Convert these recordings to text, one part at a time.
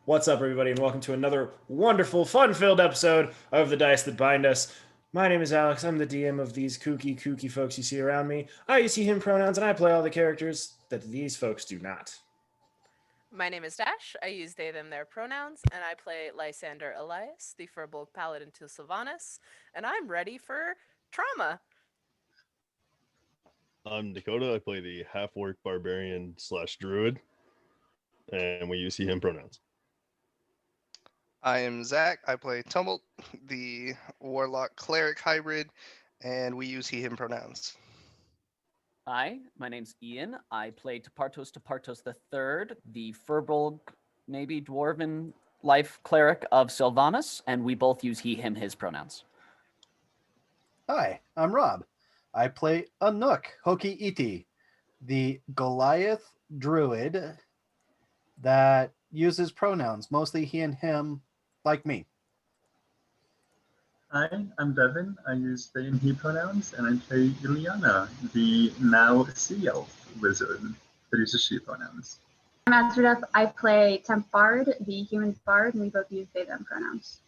What's up, everybody, and welcome to another wonderful, fun-filled episode of The Dice That Bind Us. My name is Alex. I'm the DM of these kooky folks you see around me. I use he, him pronouns, and I play all the characters that these folks do not. My name is Dash. I use they, them, their pronouns, and I play Lysander Elias, the Furbolg Paladin to Sylvanas, and I'm ready for trauma. I'm Dakota. I play the half-orc barbarian / druid, and we use he, him pronouns. I am Zach. I play Tumult, the warlock cleric hybrid, and we use he, him pronouns. Hi, my name's Ian. I play Tepartos III, the Furbolg, maybe dwarven life cleric of Sylvanas, and we both use he, him, his pronouns. Hi, I'm Rob. I play Anuk Hoki Iti, the Goliath druid that uses pronouns, mostly he and him, like me. Hi, I'm Devin. I use they and he pronouns, and I play Ileana, the now sea elf wizard that uses she pronouns. I'm Azradeth. I play Temp Bard, the human bard, and we both use they, them pronouns.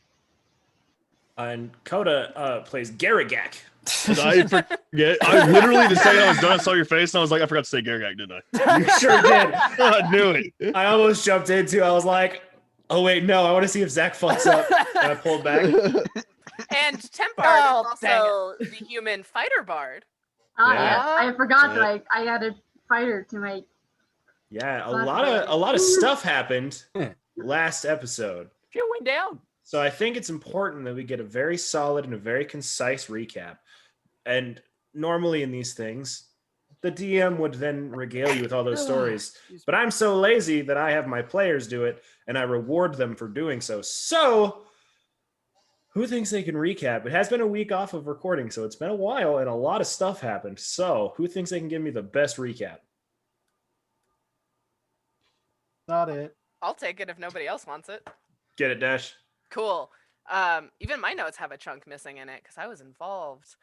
And Coda plays Garagak. I forget. I literally, the second I was done, I saw your face, and I was like, I forgot to say Garagak, didn't I? You sure did. I knew it. I almost jumped into. I was like, "Oh wait, no! I want to see if Zach fucks up." And I pulled back. And Tempard is also the human fighter bard. Yeah. I forgot that I added fighter to my. Yeah, a lot of stuff happened last episode. Shit went down. So I think it's important that we get a very solid and a very concise recap. And normally in these things, the DM would then regale you with all those stories. But I'm so lazy that I have my players do it, and I reward them for doing so. So, who thinks they can recap? It has been a week off of recording, so it's been a while, and a lot of stuff happened. So, who thinks they can give me the best recap? Not it. I'll take it if nobody else wants it. Get it, Dash? Cool. Even my notes have a chunk missing in it because I was involved.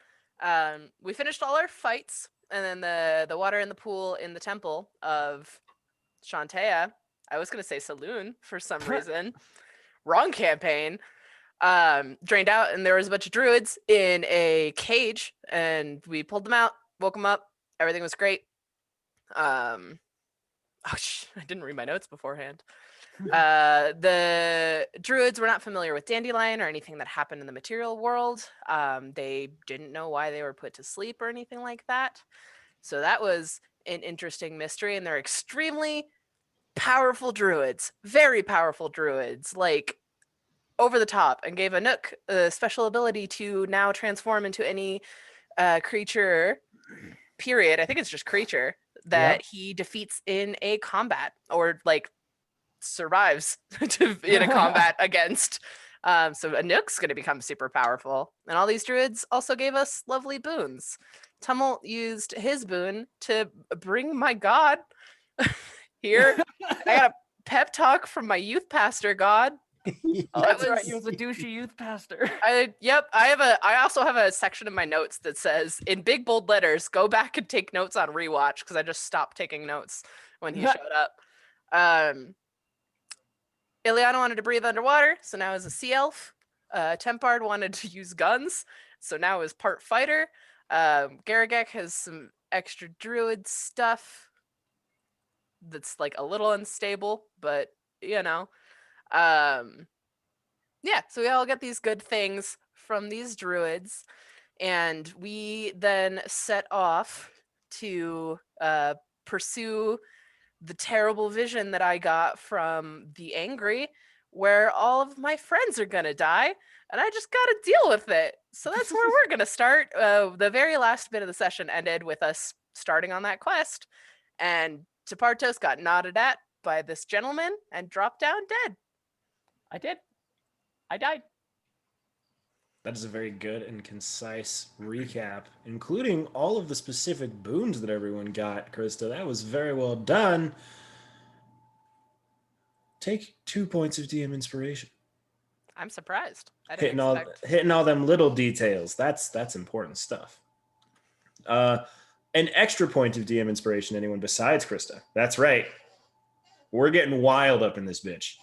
We finished all our fights, and then the water in the pool in the temple of Shantea. I was going to say Saloon for some reason. Wrong campaign. Drained out, and there was a bunch of druids in a cage, and we pulled them out, woke them up. Everything was great. I didn't read my notes beforehand. The druids were not familiar with Dandyland or anything that happened in the material world. They didn't know why they were put to sleep or anything like that. So that was an interesting mystery, and they're extremely powerful druids, very powerful druids, like over the top, and gave Anuk a special ability to now transform into any creature, period. I think it's just creature that he defeats in a combat or like survives in a combat against. So Anuk's going to become super powerful. And all these druids also gave us lovely boons. Tumult used his boon to bring my god here. I got a pep talk from my youth pastor god. Oh, that's right. He was a douchey youth pastor. I also have a section in my notes that says in big bold letters, go back and take notes on rewatch, because I just stopped taking notes when he showed up. Ileana wanted to breathe underwater, so now is a sea elf. Tempard wanted to use guns, so now is part fighter. Garagak has some extra druid stuff that's like a little unstable, but you know. So we all get these good things from these druids, and we then set off to pursue the terrible vision that I got from the Angry, where all of my friends are gonna die, and I just gotta deal with it. So that's where we're gonna start. The very last bit of the session ended with us starting on that quest, and Tepartos got nodded at by this gentleman and dropped down dead. I did. I died. That is a very good and concise recap, including all of the specific boons that everyone got, Krista. That was very well done. Take 2 points of DM inspiration. I'm surprised. I didn't expect. Hitting all them little details. That's important stuff. An extra point of DM inspiration, anyone besides Krista? That's right. We're getting wild up in this bitch.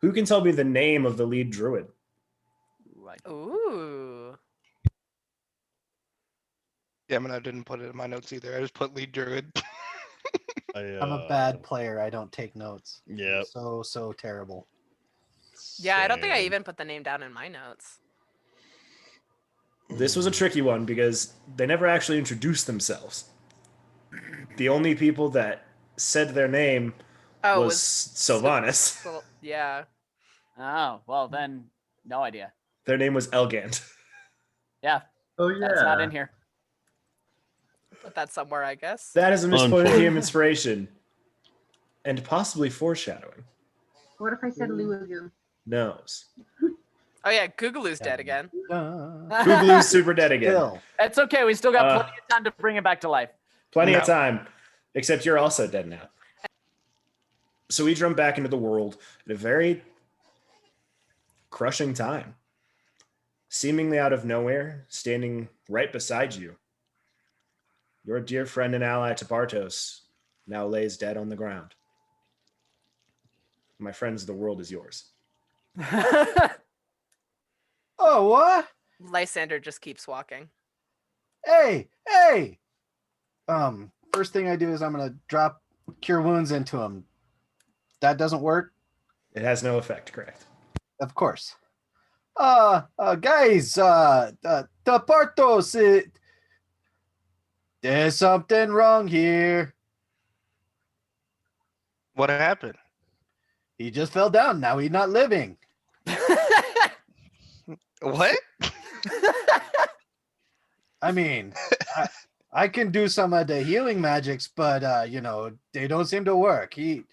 Who can tell me the name of the lead druid? Ooh. Yeah, I didn't put it in my notes either. I just put lead druid. I'm a bad player. I don't take notes. Yeah. So terrible. Yeah, I don't think I Same. even put the name down in my notes. This was a tricky one because they never actually introduced themselves. The only people that said their name was Sylvanas. Yeah. Oh, well then, no idea. Their name was Elgant. Yeah, Oh yeah. that's not in here. Put that somewhere, I guess. That is a mispointed DM inspiration. And possibly foreshadowing. What if I said Lugu? Knows. Oh yeah, Google's dead again. Googlu's super dead again. Still. It's okay. We still got plenty of time to bring it back to life. Plenty of time. Except you're also dead now. So we jump back into the world at a very crushing time. Seemingly out of nowhere, standing right beside you, your dear friend and ally Tapartos now lays dead on the ground. My friends, the world is yours. Oh, what? Lysander just keeps walking. Hey! First thing I do is I'm gonna drop Cure Wounds into him. That doesn't work? It has no effect, correct? Of course. Guys, Tapartos, there's something wrong here. What happened? He just fell down. Now he's not living. What? I mean, I can do some of the healing magics, but they don't seem to work. He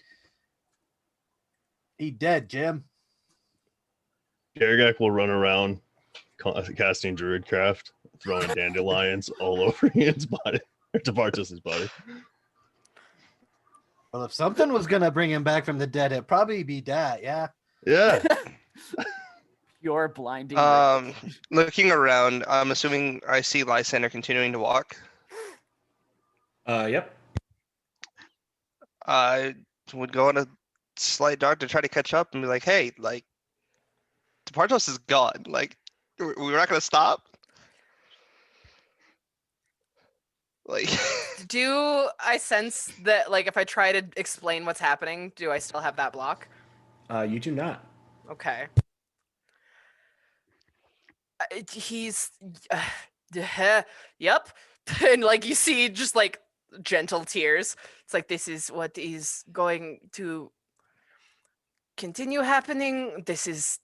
dead, Jim. Garagak will run around casting Druidcraft, throwing dandelions all over Ian's body, or Tapartos' body. Well, if something was gonna bring him back from the dead, it'd probably be that, yeah. Yeah. You're blinding. Looking around, I'm assuming I see Lysander continuing to walk. Yep. I would go on a slight dart to try to catch up and be like, hey, like, Tapartos is gone. Like, we're not gonna stop. Like, Do I sense that, like, if I try to explain what's happening, do I still have that block? You do not. Okay. He's, yep. And like you see, just like gentle tears. It's like this is what is going to continue happening. This is.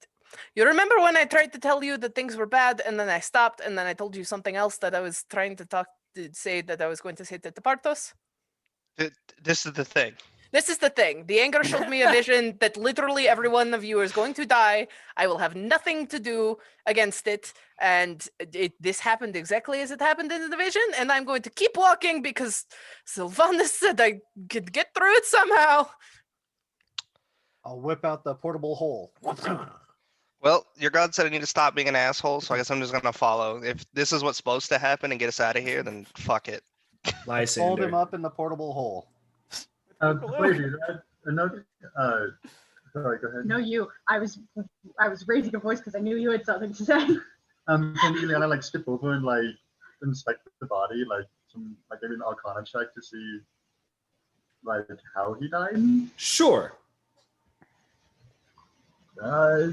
You remember when I tried to tell you that things were bad, and then I stopped, and then I told you something else that I was trying to say that I was going to say to Tapartos? this is the thing. This is the thing. The anger showed me a vision that literally every one of you is going to die. I will have nothing to do against it. And this happened exactly as it happened in the vision. And I'm going to keep walking because Sylvanas said I could get through it somehow. I'll whip out the portable hole. Well, your god said I need to stop being an asshole, so I guess I'm just gonna follow. If this is what's supposed to happen and get us out of here, then fuck it. Hold Lysander. him up in the portable hole. Wait, dude, sorry, go ahead. No, you. I was raising a voice because I knew you had something to say. Can Ileana like step over and like inspect the body, like maybe an Arcana check to see like how he died? Sure. I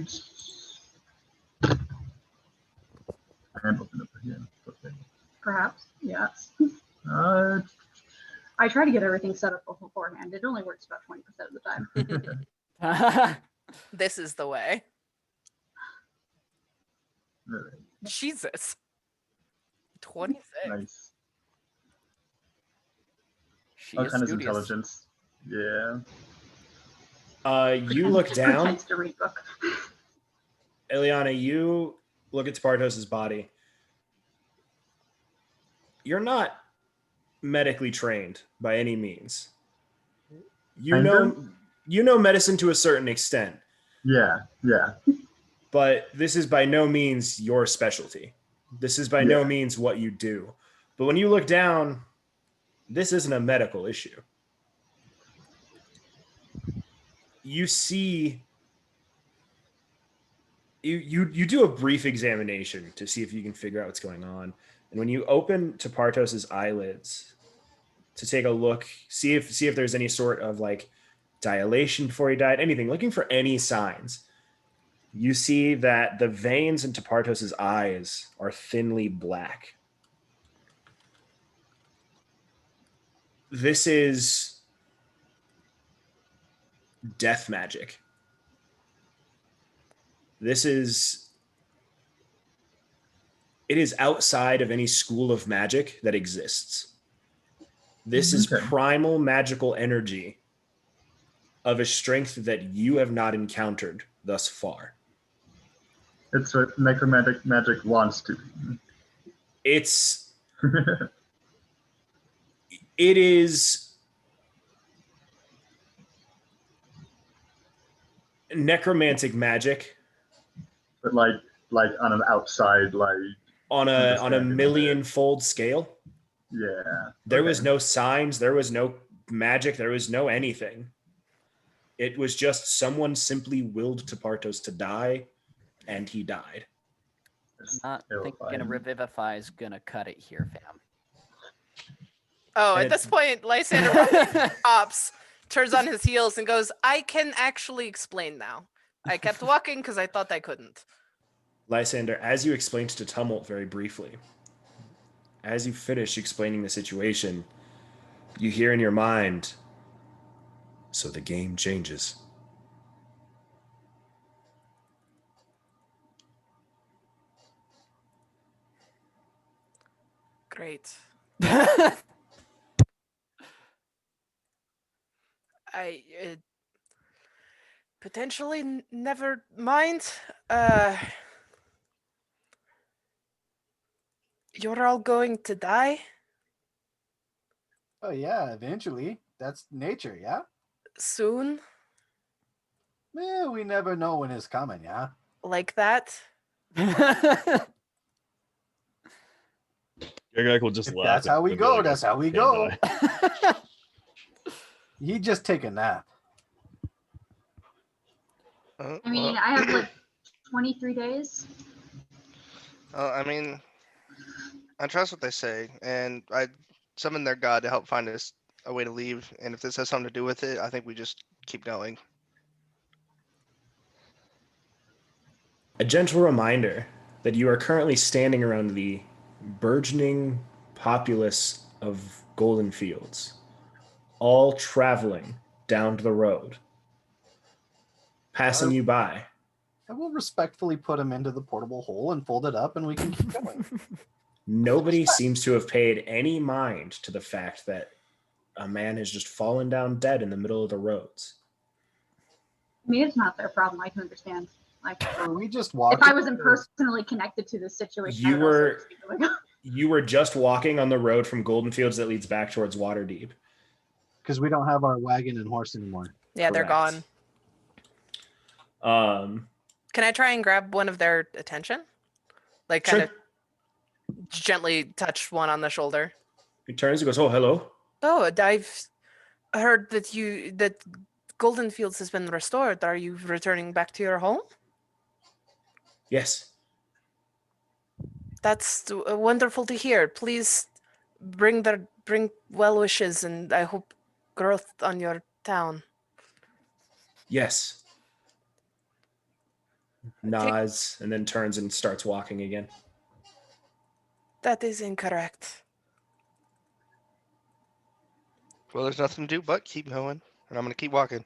can't open it here. Okay. Perhaps, yes. Uh, I try to get everything set up beforehand. It only works about 20% of the time. This is the way. Alright, Jesus. 26. nice. She is Arcana's studious. intelligence. Yeah. You look down. Pretends to read book. Eliana, you look at Tapartos' body. You're not medically trained by any means. You know medicine to a certain extent, Yeah. but this is by no means your specialty. This is by no means what you do. But when you look down, this isn't a medical issue. You see you do a brief examination to see if you can figure out what's going on. And when you open Tapartos's eyelids to take a look, see if there's any sort of like dilation before he died, anything, looking for any signs, you see that the veins in Tapartos's eyes are thinly black. This is death magic. It is outside of any school of magic that exists. This is Okay. primal magical energy of a strength that you have not encountered thus far. It's what necromantic magic wants to be. It is necromantic magic But like on an outside, like, on a understanding of it. million-fold scale. Yeah. There was Okay. no signs, there was no magic, there was no anything. It was just someone simply willed Tapartos to die, and he died. It's Not thinking a terrifying. revivify is gonna cut it here, fam. Oh, And at this it's- point, Lysander stops, turns on his heels, and goes, I can actually explain now. I kept walking because I thought I couldn't. Lysander, as you explained to Tumult very briefly, as you finish explaining the situation, you hear in your mind, so the game changes. Great. I potentially never mind. You're all going to die Oh yeah, eventually. That's nature, yeah? soon, We never know when it's coming, yeah? like that. Gargak will just If laugh. that's how we and be go, like, that's how we "Can't go." die." You just take a nap. Uh, I mean, well, I have like 23 days. I mean, I trust what they say, and I summoned their god to help find us a way to leave. And if this has something to do with it, I think we just keep going. A gentle reminder that you are currently standing around the burgeoning populace of Golden Fields, all traveling down to the road, passing you by. I will respectfully put him into the portable hole and fold it up, and we can keep going. Nobody seems to have paid any mind to the fact that a man has just fallen down dead in the middle of the roads. I mean, it's not their problem. I can understand. Like, Or we just walk. if I wasn't personally connected to this situation, You I would also were- just be like, You were just walking on the road from Golden Fields that leads back towards Waterdeep. because we don't have our wagon and horse anymore. Yeah, they're Correct. gone. Can I try and grab one of their attention? Like kind Sure. of gently touch one on the shoulder. He turns and goes, "Oh, hello." Oh, I've heard that Golden Fields has been restored. Are you returning back to your home? Yes. That's wonderful to hear. Please bring well wishes, and I hope growth on your town. Yes. Nods and then turns and starts walking again. That is incorrect. Well, there's nothing to do but keep going, and I'm gonna keep walking.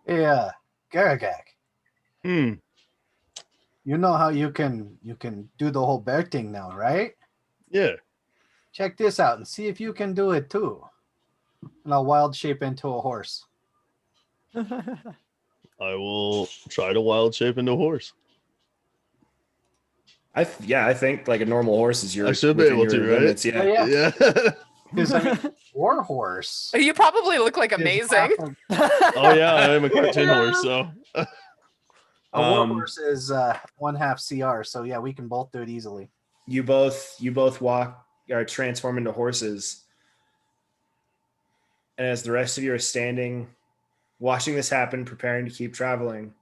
Hey, Garagak, Hmm. you know how you can do the whole bear thing now, right? Yeah. Check this out and see if you can do it too. And I'll wild shape into a horse. I will try to wild shape into a horse. I think like a normal horse is your. I should be within able to, your right? limits, yeah. Yeah. Yeah. Because I mean, war horse. You probably look like is amazing. half of- Oh yeah, I am a cartoon horse, so A war Um, horse is 1/2 CR, so yeah, we can both do it easily. You both walk or transform into horses, and as the rest of you are standing, watching this happen, preparing to keep traveling,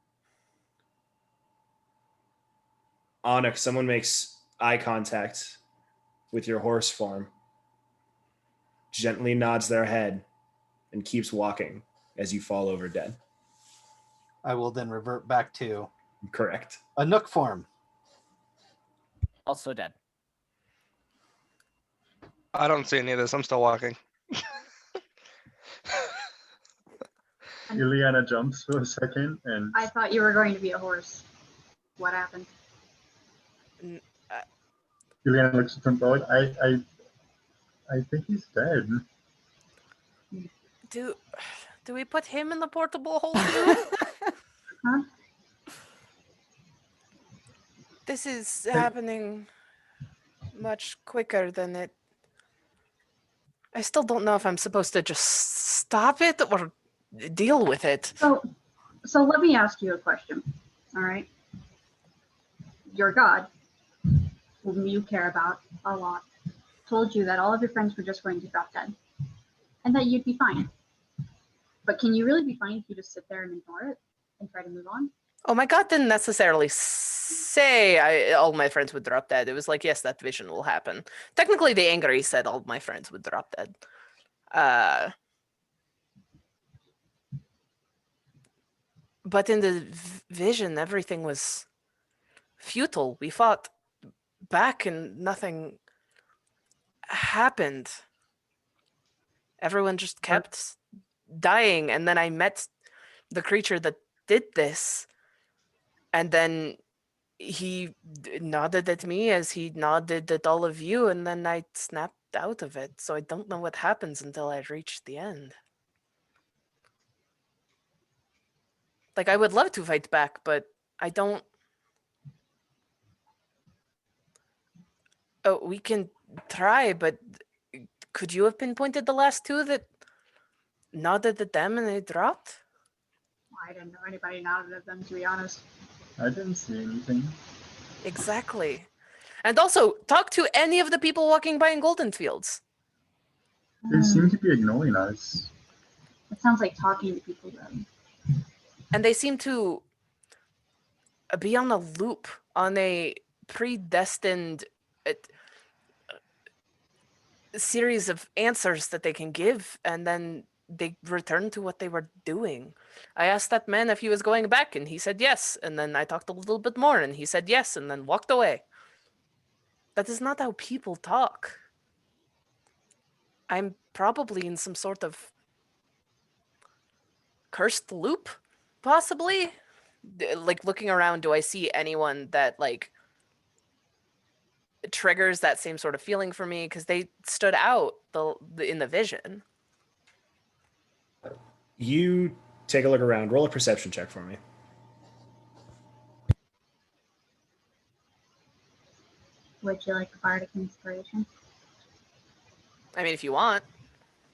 Onyx, someone makes eye contact with your horse form, gently nods their head, and keeps walking as you fall over dead. I will then revert back to Correct. a Nook form. Also dead. I don't see any of this. I'm still walking. Ileana jumps for a second and I thought you were going to be a horse. What happened? Ileana looks at them both. I think he's dead. Do we put him in the portable hole too? Huh? This is happening much quicker than it. I still don't know if I'm supposed to just stop it or deal with it. So let me ask you a question. All right. Your God, whom you care about a lot, told you that all of your friends were just going to drop dead and that you'd be fine. But can you really be fine if you just sit there and ignore it and try to move on? Oh, my God didn't necessarily say all my friends would drop dead. It was like, yes, that vision will happen. Technically, the angry said all my friends would drop dead. But in the vision, everything was futile. We fought back and nothing happened. Everyone just kept dying. And then I met the creature that did this. And then he nodded at me as he nodded at all of you. And then I snapped out of it. So I don't know what happens until I reach the end. Like, I would love to fight back, but I don't. Oh, we can try, but could you have pinpointed the last two that nodded at them and they dropped? I didn't know anybody nodded at them, to be honest. I didn't see anything. Exactly. And also, talk to any of the people walking by in Golden Fields. They seem to be ignoring us. It sounds like talking to people, though. And they seem to be on a loop, on a predestined series of answers that they can give, and then they return to what they were doing. I asked that man if he was going back, and he said yes. And then I talked a little bit more, and he said yes, and then walked away. That is not how people talk. I'm probably in some sort of cursed loop, possibly. Like, looking around, do I see anyone that, like, triggers that same sort of feeling for me? Because they stood out in the vision. You take a look around. Roll a perception check for me. Would you like a bardic inspiration? I mean, if you want.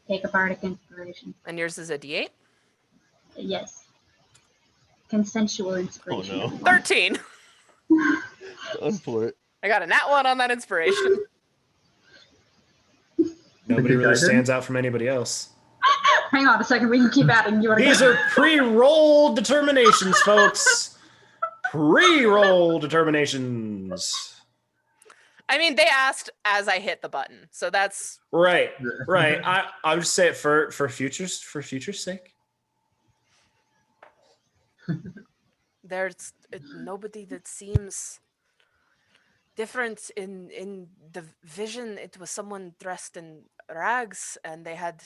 Take a bardic inspiration. And yours is a D8? Yes. Consensual inspiration. Oh, no. 13. Done for it. I got a nat 1 on that inspiration. Nobody Okay, really guys. stands out from anybody else. Hang on a second, we can keep adding. You want These are pre-roll determinations, folks. Pre-roll determinations. I mean, they asked as I hit the button, so that's Right. I would just say it for future's sake. there's nobody that seems different in the vision. It was someone dressed in rags, and they had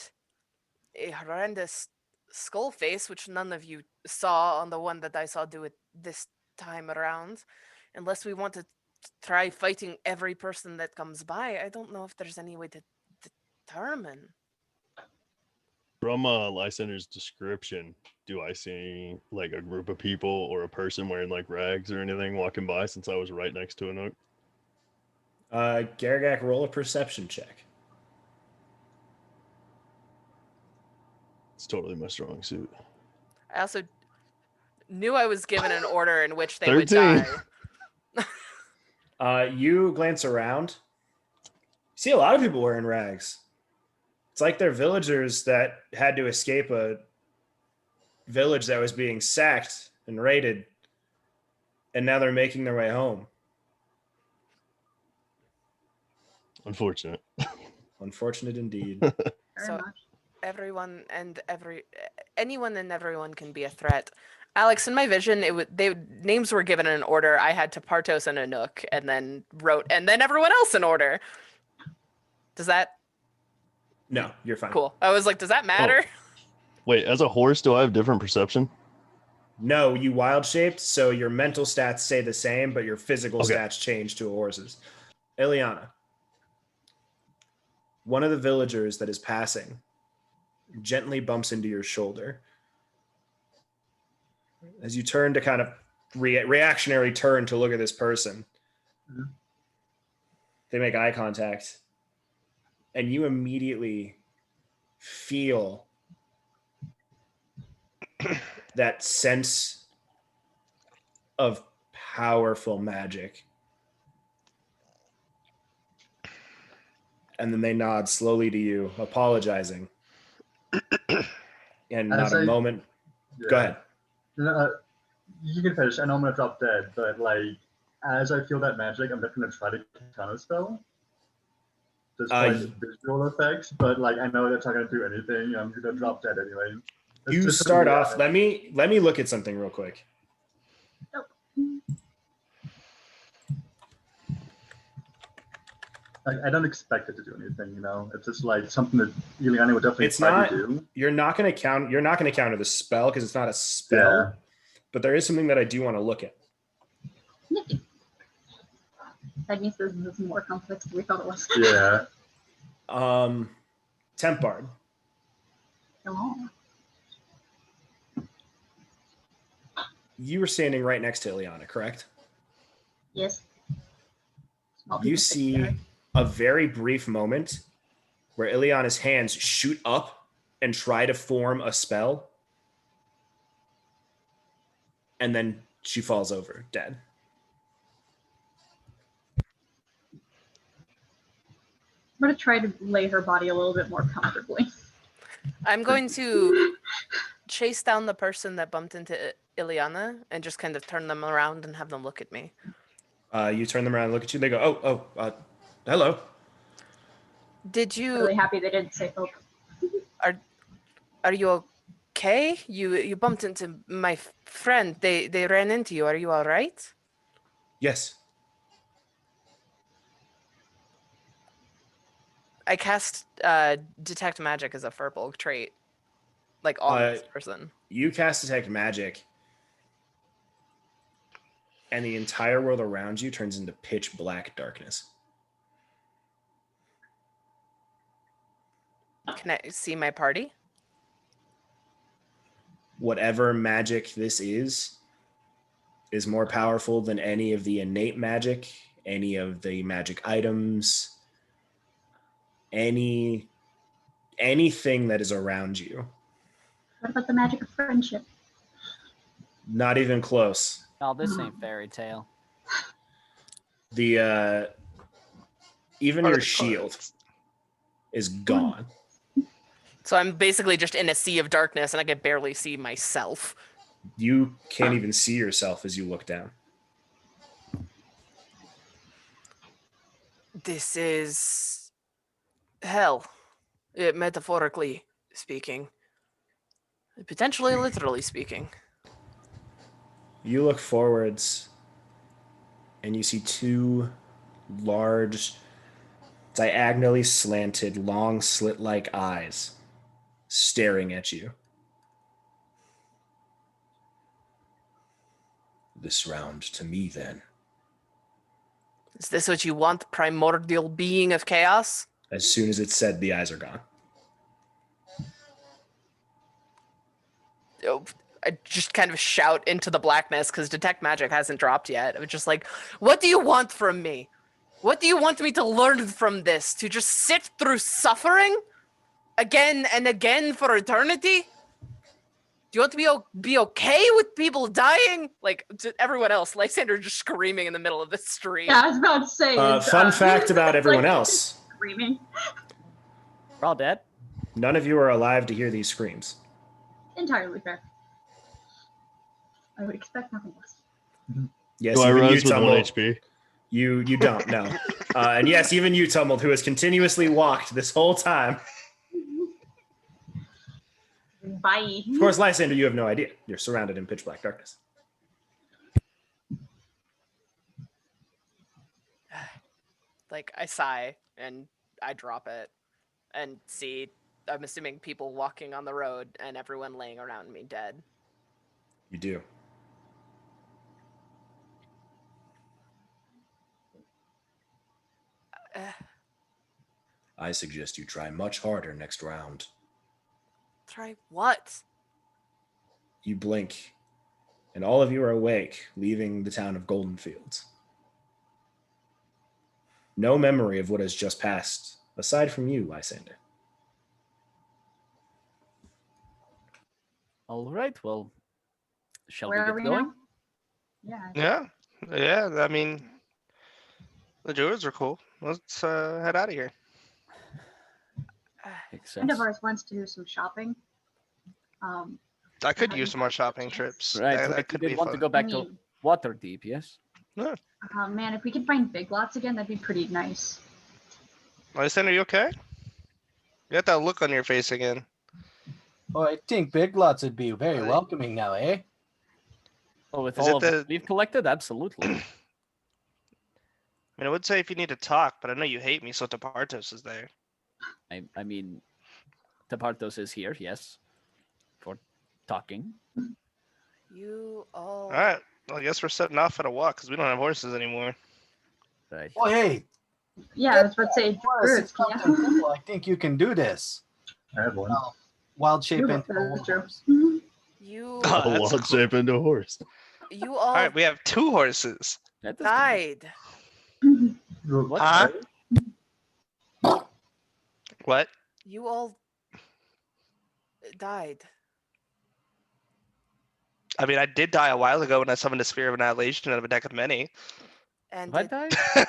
a horrendous skull face, which none of you saw on the one that I saw do it this time around. Unless we want to try fighting every person that comes by, I don't know if there's any way to determine. From Lysander's description, do I see like a group of people or a person wearing like rags or anything walking by, since I was right next to a nook? Gargak, roll a perception check. It's totally my strong suit. I also knew I was given an order in which they 13. would die. You glance around. You see a lot of people wearing rags. It's like they're villagers that had to escape a village that was being sacked and raided, and now they're making their way home. Unfortunate. Unfortunate indeed. Very So- much. Anyone and everyone can be a threat. Alex, in my vision, names were given in an order. I had to Partos and Anouk, and then everyone else in order. Does that No, you're fine. cool? I was like, does that matter? Wait, as a horse, do I have different perception? No, you wild shaped, so your mental stats stay the same, but your physical Okay. stats change to a horse's. Ileana, one of the villagers that is passing gently bumps into your shoulder. As you turn to kind of reactionary turn to look at this person, Mhm. they make eye contact, and you immediately feel that sense of powerful magic. And then they nod slowly to you, apologizing. And not As a I- moment. Go ahead. No, you can finish. I know I'm gonna drop dead, but like, as I feel that magic, I'm just gonna try to counter spell. Just like visual effects, but like I know that's not gonna do anything. I'm gonna drop dead anyway. It's You just start something off. Let me look at something real quick. I don't expect it to do anything, you know. It's just like something that Ileana would definitely It's try not- to do. You're not going to counter the spell because it's not a spell. Yeah. But there is something that I do want to look at. Nifty. That means this is more complex than we thought it was. Yeah. Temp Bard. Oh. You were standing right next to Ileana, correct? Yes. Small You piece of see carrot. a very brief moment where Ileana's hands shoot up and try to form a spell. And then she falls over dead. I'm gonna try to lay her body a little bit more comfortably. I'm going to chase down the person that bumped into Ileana and just kind of turn them around and have them look at me. You turn them around and look at you. They go, hello. Did you Really happy they didn't say "Oh, are you okay? You bumped into my friend. They ran into you. Are you all right? Yes. I cast detect magic as a Furbolg trait, like on this person. You cast Detect Magic, and the entire world around you turns into pitch black darkness. Can I see my party? Whatever magic this is more powerful than any of the innate magic, any of the magic items, anything that is around you. what about the magic of friendship?" Not even close. Oh, this ain't fairy tale. The even your shield is gone. So I'm basically just in a sea of darkness, and I can barely see myself. You can't even see yourself as you look down. This is hell, metaphorically speaking, potentially literally speaking. You look forwards and you see two large, diagonally slanted, long slit-like eyes staring at you. This round to me, then. Is this what you want, primordial being of chaos? As soon as it's said, the eyes are gone. Oh, I just kind of shout into the blackness because detect magic hasn't dropped yet. I was just like, what do you want from me? What do you want me to learn from this? To just sit through suffering again and again for eternity? Do you want to be okay with people dying? Like to everyone else, Lysander just screaming in the middle of the street. Yeah, I was about to say. Fun fact about everyone like, else. Screaming. We're all dead. None of you are alive to hear these screams. Entirely fair. I would expect nothing less. Yes, Do I even you rise with tumble. 1 HP? You don't, no. And yes, even you, Tumbled, who has continuously walked this whole time. Bye. Of course, Lysander, you have no idea. You're surrounded in pitch black darkness. Like, I sigh and I drop it and see, I'm assuming, people walking on the road and everyone laying around me dead. You do. I suggest you try much harder next round. Try what? You blink, and all of you are awake, leaving the town of Golden Fields. No memory of what has just passed, aside from you, Lysander. All right. Well, shall Where are we we get going? now? Yeah. Yeah. I mean, the druids are cool. Let's head out of here. Makes Friend of sense. ours wants to do some shopping. I could use some more shopping trips. Right. That Right. could You be did want to fun. go back I to mean, Waterdeep, yes? man, if we could find Big Lots again, that'd be pretty nice. Lysander, are you okay? You got that look on your face again. Oh, I think Big Lots would be very Right. welcoming now, eh? Oh, with Is all it of the- what we've collected, absolutely. I mean, I would say if you need to talk, but I know you hate me, so Tepartos is there. I mean, Tepartos is here, yes, for talking. You all. All right. Well, I guess we're setting off at a walk because we don't have horses anymore. Right. Oh, hey, Yeah, I was about to say, Boris, druids, it's something simple. I think you can do this. I have one. Well, wild shape yeah. into a That's true. horse. You, Oh, A that's wild cool. shape into a horse. you All all right, we have 2 horses. That is died. What? Huh? What? You all died. I mean, I did die a while ago when I summoned a Sphere of Annihilation out of a deck of many. And Have I it died?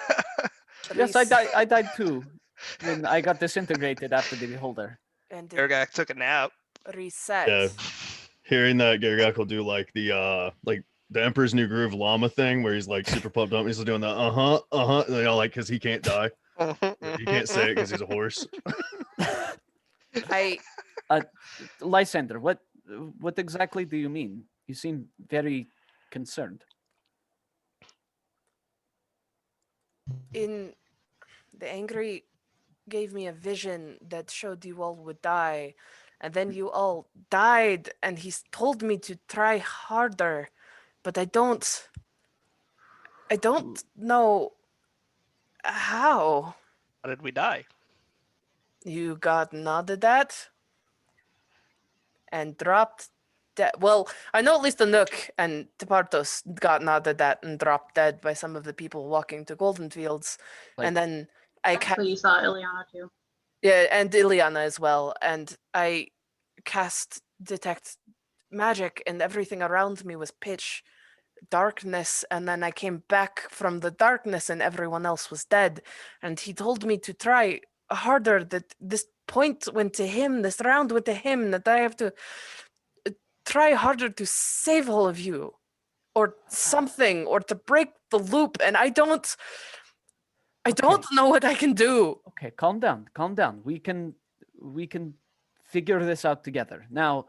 Yes, I res- died. I died too. When I got disintegrated after the beholder. And it Ergak took a nap. reset. Yeah. Hearing that, Gargak will do like the Emperor's New Groove llama thing where he's like super pumped up. He's still doing the you know, like because he can't die. He can't say it because he's a horse. I Lysander, what exactly do you mean? You seem very concerned. in the angry gave me a vision that showed you all would die, and then you all died, and told me to try harder, but I don't know how. How did we die? You got nodded at and dropped dead. Well, I know at least the Nook and Tepartos got nodded at and dropped dead by some of the people walking to Golden Fields. Like- and then I Actually, you saw Ileana too. yeah, and Ileana as well. And I cast detect magic, and everything around me was pitch darkness. And then I came back from the darkness, and everyone else was dead. And he told me to try harder. That this point went to him. This round went to him. That I have to try harder to save all of you, or something, or to break the loop. And I don't know what I can do. Okay, calm down. Calm down. We can figure this out together. Now,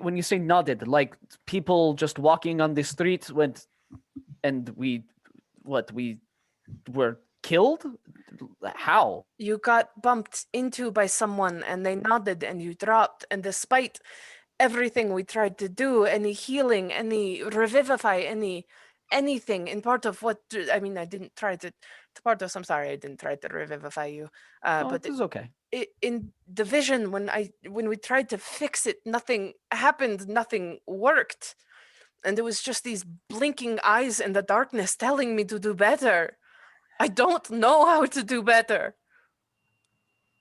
when you say nodded, like people just walking on the street went, and we were killed? How? You got bumped into by someone and they nodded and you dropped. And despite everything we tried to do, any healing, any revivify, anything in part of what, I mean, I didn't try to Partos, I'm sorry, I didn't try to revivify you. But it is okay. In the vision, when we tried to fix it, nothing happened, nothing worked. And it was just these blinking eyes in the darkness telling me to do better. I don't know how to do better.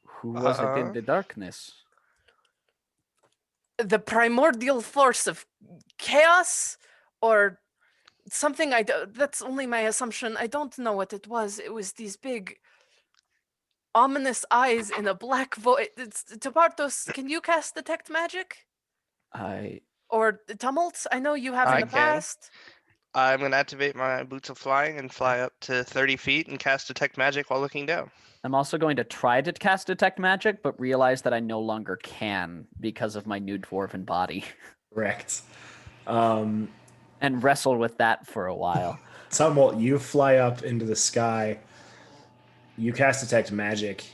Who was it in the darkness? The primordial force of chaos or something. That's only my assumption. I don't know what it was. It was these big ominous eyes in a black void. Tepartos, can you cast detect magic? Or tumult? I know you have in I the can. past. I'm going to activate my Boots of Flying and fly up to 30 feet and cast Detect Magic while looking down. I'm also going to try to cast Detect Magic, but realize that I no longer can because of my new dwarven body. Correct. And wrestle with that for a while. Tumult, you fly up into the sky. You cast Detect Magic.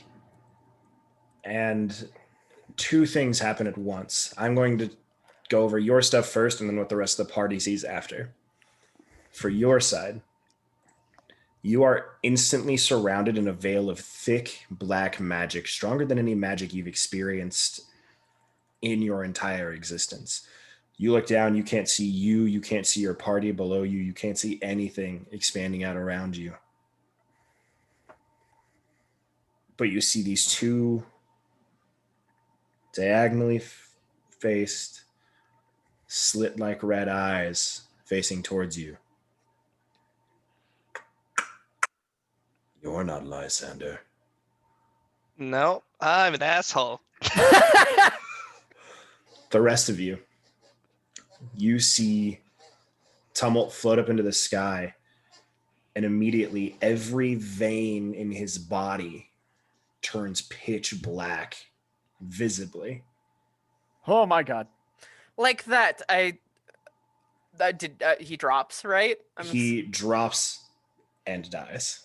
And two things happen at once. I'm going to go over your stuff first and then what the rest of the party sees after. For your side, you are instantly surrounded in a veil of thick black magic, stronger than any magic you've experienced in your entire existence. You look down, you can't see you can't see your party below you can't see anything expanding out around you. But you see these two diagonally faced, slit-like red eyes facing towards you. You're not Lysander. No, I'm an asshole. The rest of you, you see Tumult float up into the sky, and immediately every vein in his body turns pitch black, visibly. Oh my god. Like that, he drops, right? He drops and dies.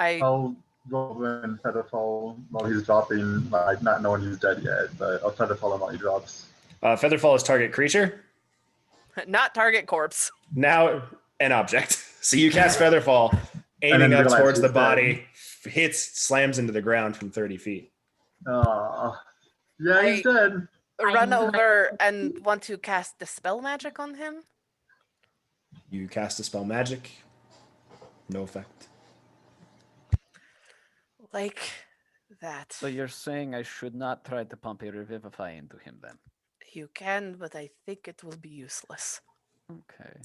I'll roll in Featherfall while he's dropping, like not knowing he's dead yet, but I'll Featherfall him while he drops. Featherfall is target creature. Not target corpse. Now an object. So you cast Featherfall, aiming up realize towards he's the body, slams into the ground from 30 feet. Yeah, he's dead. Run over and want to cast Dispel Magic on him. You cast Dispel Magic. No effect. Like that. So you're saying I should not try to pump a Revivify into him then? You can, but I think it will be useless. Okay.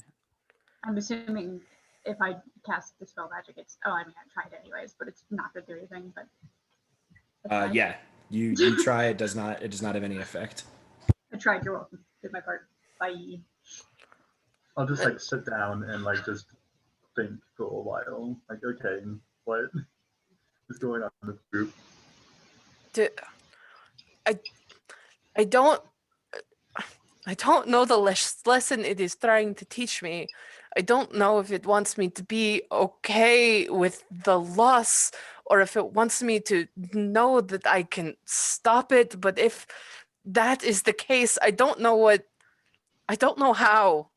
I'm assuming if I cast Dispel Magic, it's... Oh, I mean, I tried anyways, but it's not going to do anything, but... Yeah. You try, it does not have any effect. I tried, you're welcome. Did my part. Bye. I'll just like sit down and like just think for a while. Like, okay, what is going on in this group? I don't know the lesson it is trying to teach me. I don't know if it wants me to be okay with the loss or if it wants me to know that I can stop it. But if that is the case, I don't know how.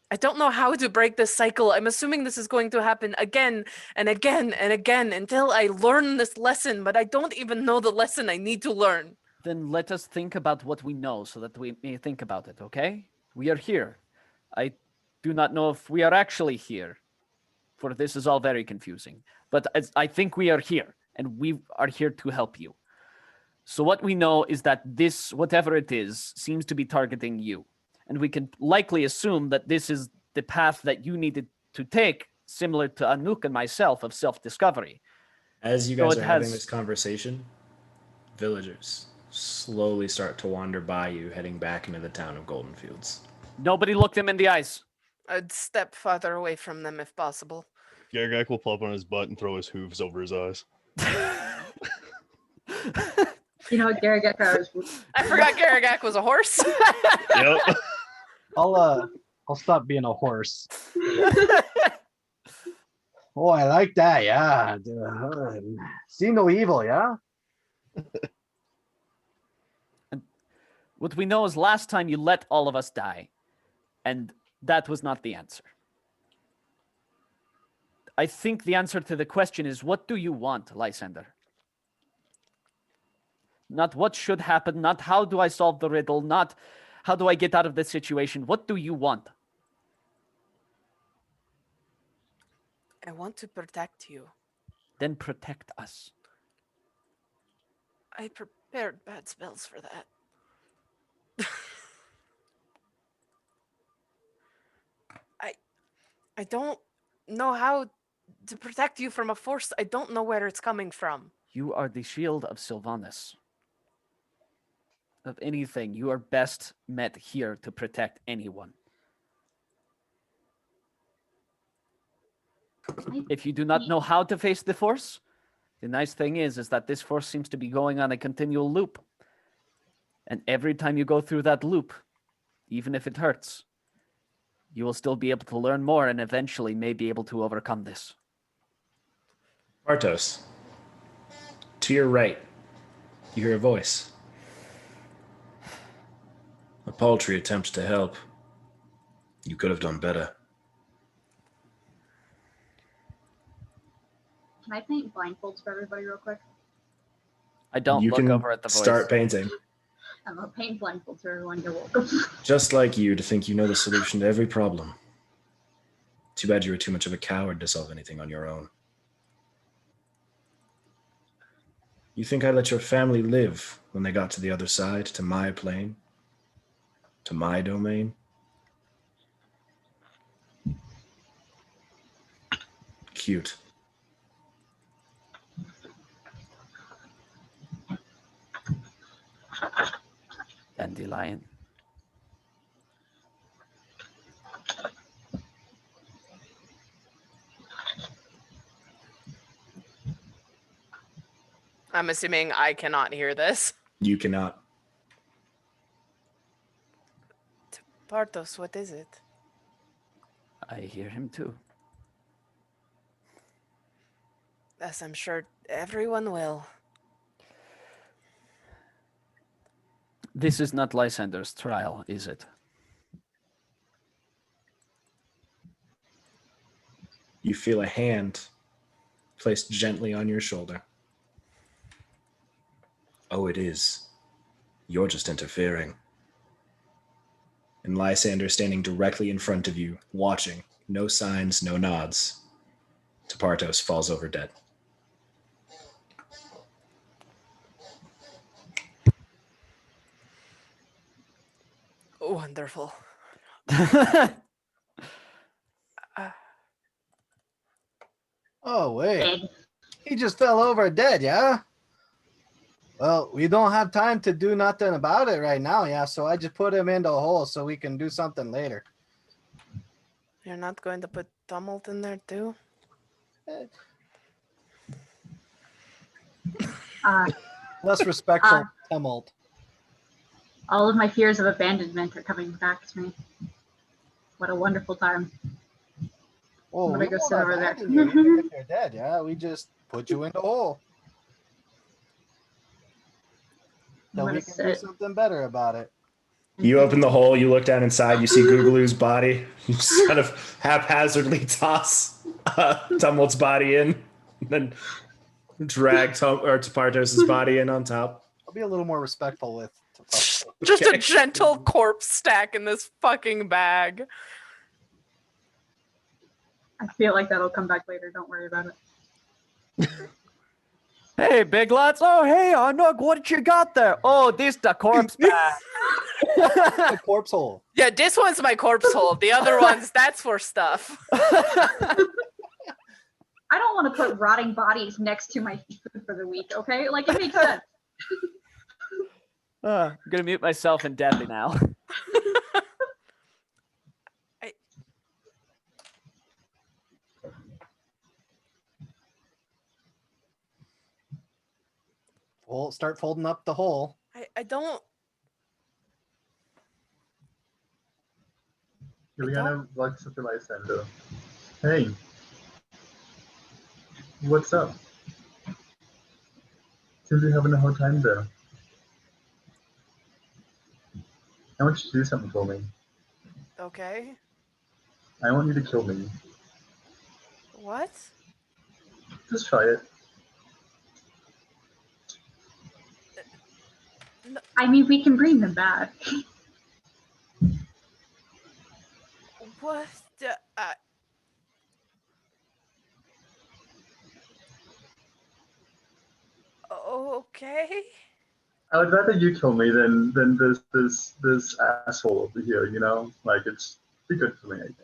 I don't know how to break this cycle. I'm assuming this is going to happen again and again and again until I learn this lesson, but I don't even know the lesson I need to learn. Then let us think about what we know so that we may think about it, okay? We are here. I do not know if we are actually here, for this is all very confusing. But I think we are here, and we are here to help you. So what we know is that this, whatever it is, seems to be targeting you. And we can likely assume that this is the path that you needed to take, similar to Anouk and myself, of self-discovery. As you guys are having this conversation, villagers slowly start to wander by you, heading back into the town of Golden Fields. Nobody look them in the eyes. I'd step farther away from them if possible. Gargak will plop on his butt and throw his hooves over his eyes. You know what Garagek is? I forgot Garagak was a horse. Yep. I'll stop being a horse. Oh, I like that. Yeah. See no evil. Yeah. What we know is last time you let all of us die, and that was not the answer. I think the answer to the question is, what do you want, Lysander? Not what should happen, not how do I solve the riddle, not how do I get out of this situation. What do you want? I want to protect you. Then protect us. I prepared bad spells for that. I don't know how to protect you from a force. I don't know where it's coming from. You are the shield of Sylvanas. Of anything, you are best met here to protect anyone. If you do not know how to face the Force, the nice thing is that this Force seems to be going on a continual loop. And every time you go through that loop, even if it hurts, you will still be able to learn more and eventually may be able to overcome this. Bartos, to your right, you hear a voice. A paltry attempt to help. You could have done better. Can I paint blindfolds for everybody real quick? I don't You look can over at the voice. start painting. I'm gonna paint blindfolds for everyone. You're welcome. Just like you to think you know the solution to every problem. Too bad you were too much of a coward to solve anything on your own. You think I let your family live when they got to the other side, to my plane, to my domain? Cute. Dandyland. I'm assuming I cannot hear this. You cannot. Bartos, what is it? I hear him too. Yes, I'm sure everyone will. This is not Lysander's trial, is it? You feel a hand placed gently on your shoulder. Oh, it is. You're just interfering. And Lysander standing directly in front of you, watching, no signs, no nods. Tepartos falls over dead. Wonderful. Oh, wait. Dead. He just fell over dead, yeah? Well, we don't have time to do nothing about it right now, yeah? So I just put him into a hole so we can do something later. You're not going to put tumult in there too? Less respectful tumult. All of my fears of abandonment are coming back to me. What a wonderful time. Oh, I'm gonna we go won't sit over there. abandon you even if you're dead, yeah? We just put you in the hole. I'm So we gonna can do sit. something better about it. You open the hole, you look down inside, you see Googaloo's body. You just kind of haphazardly toss Tumult's body in, and then drag Tepartos' body in on top. I'll be a little more respectful with Just Okay. a gentle corpse stack in this fucking bag. I feel like that'll come back later. Don't worry about it. Hey, Big Lots. Oh, hey, Anuk, what you got there? Oh, this the corpse bag. the corpse hole. Yeah, this one's my corpse hole. The other ones, that's for stuff. I don't want to put rotting bodies next to my food for the week, okay? Like, it makes sense. I'm gonna mute myself and deadly now. We'll start folding up the hole. I don't. Juliana walks up to Lysander. Hey, what's up? Seems you're having a hard time there. I want you to do something for me. Okay. I want you to kill me. What? Just try it. I mean, we can bring them back. What? Okay. I would rather you kill me than this asshole over here. You know, like it's be good for me. I think.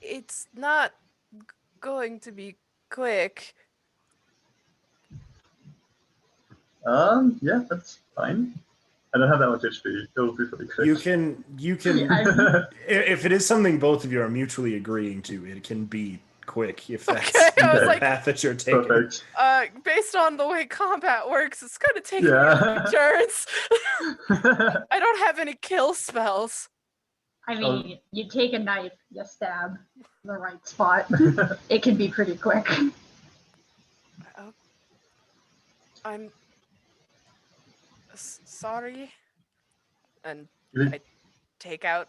It's not going to be quick. Yeah, that's fine. I don't have that much HP. It'll be pretty quick. You can if it is something both of you are mutually agreeing to, it can be quick if that's Okay, I was the like- path that you're taking. Perfect. Based on the way combat works, it's gonna take me Yeah. a few turns. I don't have any kill spells. I mean, you take a knife, you stab the right spot. It can be pretty quick. I'm sorry. And Really? I take out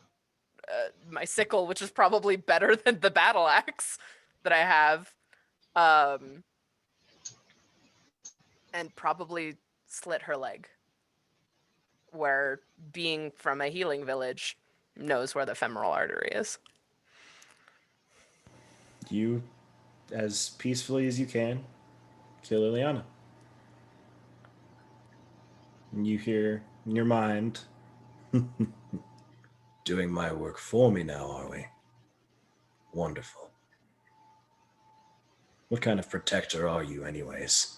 my sickle, which is probably better than the battle axe that I have, and probably slit her leg, where being from a healing village knows where the femoral artery is. You, as peacefully as you can, kill Ileana. And you hear in your mind, doing my work for me now, are we? Wonderful. What kind of protector are you, anyways?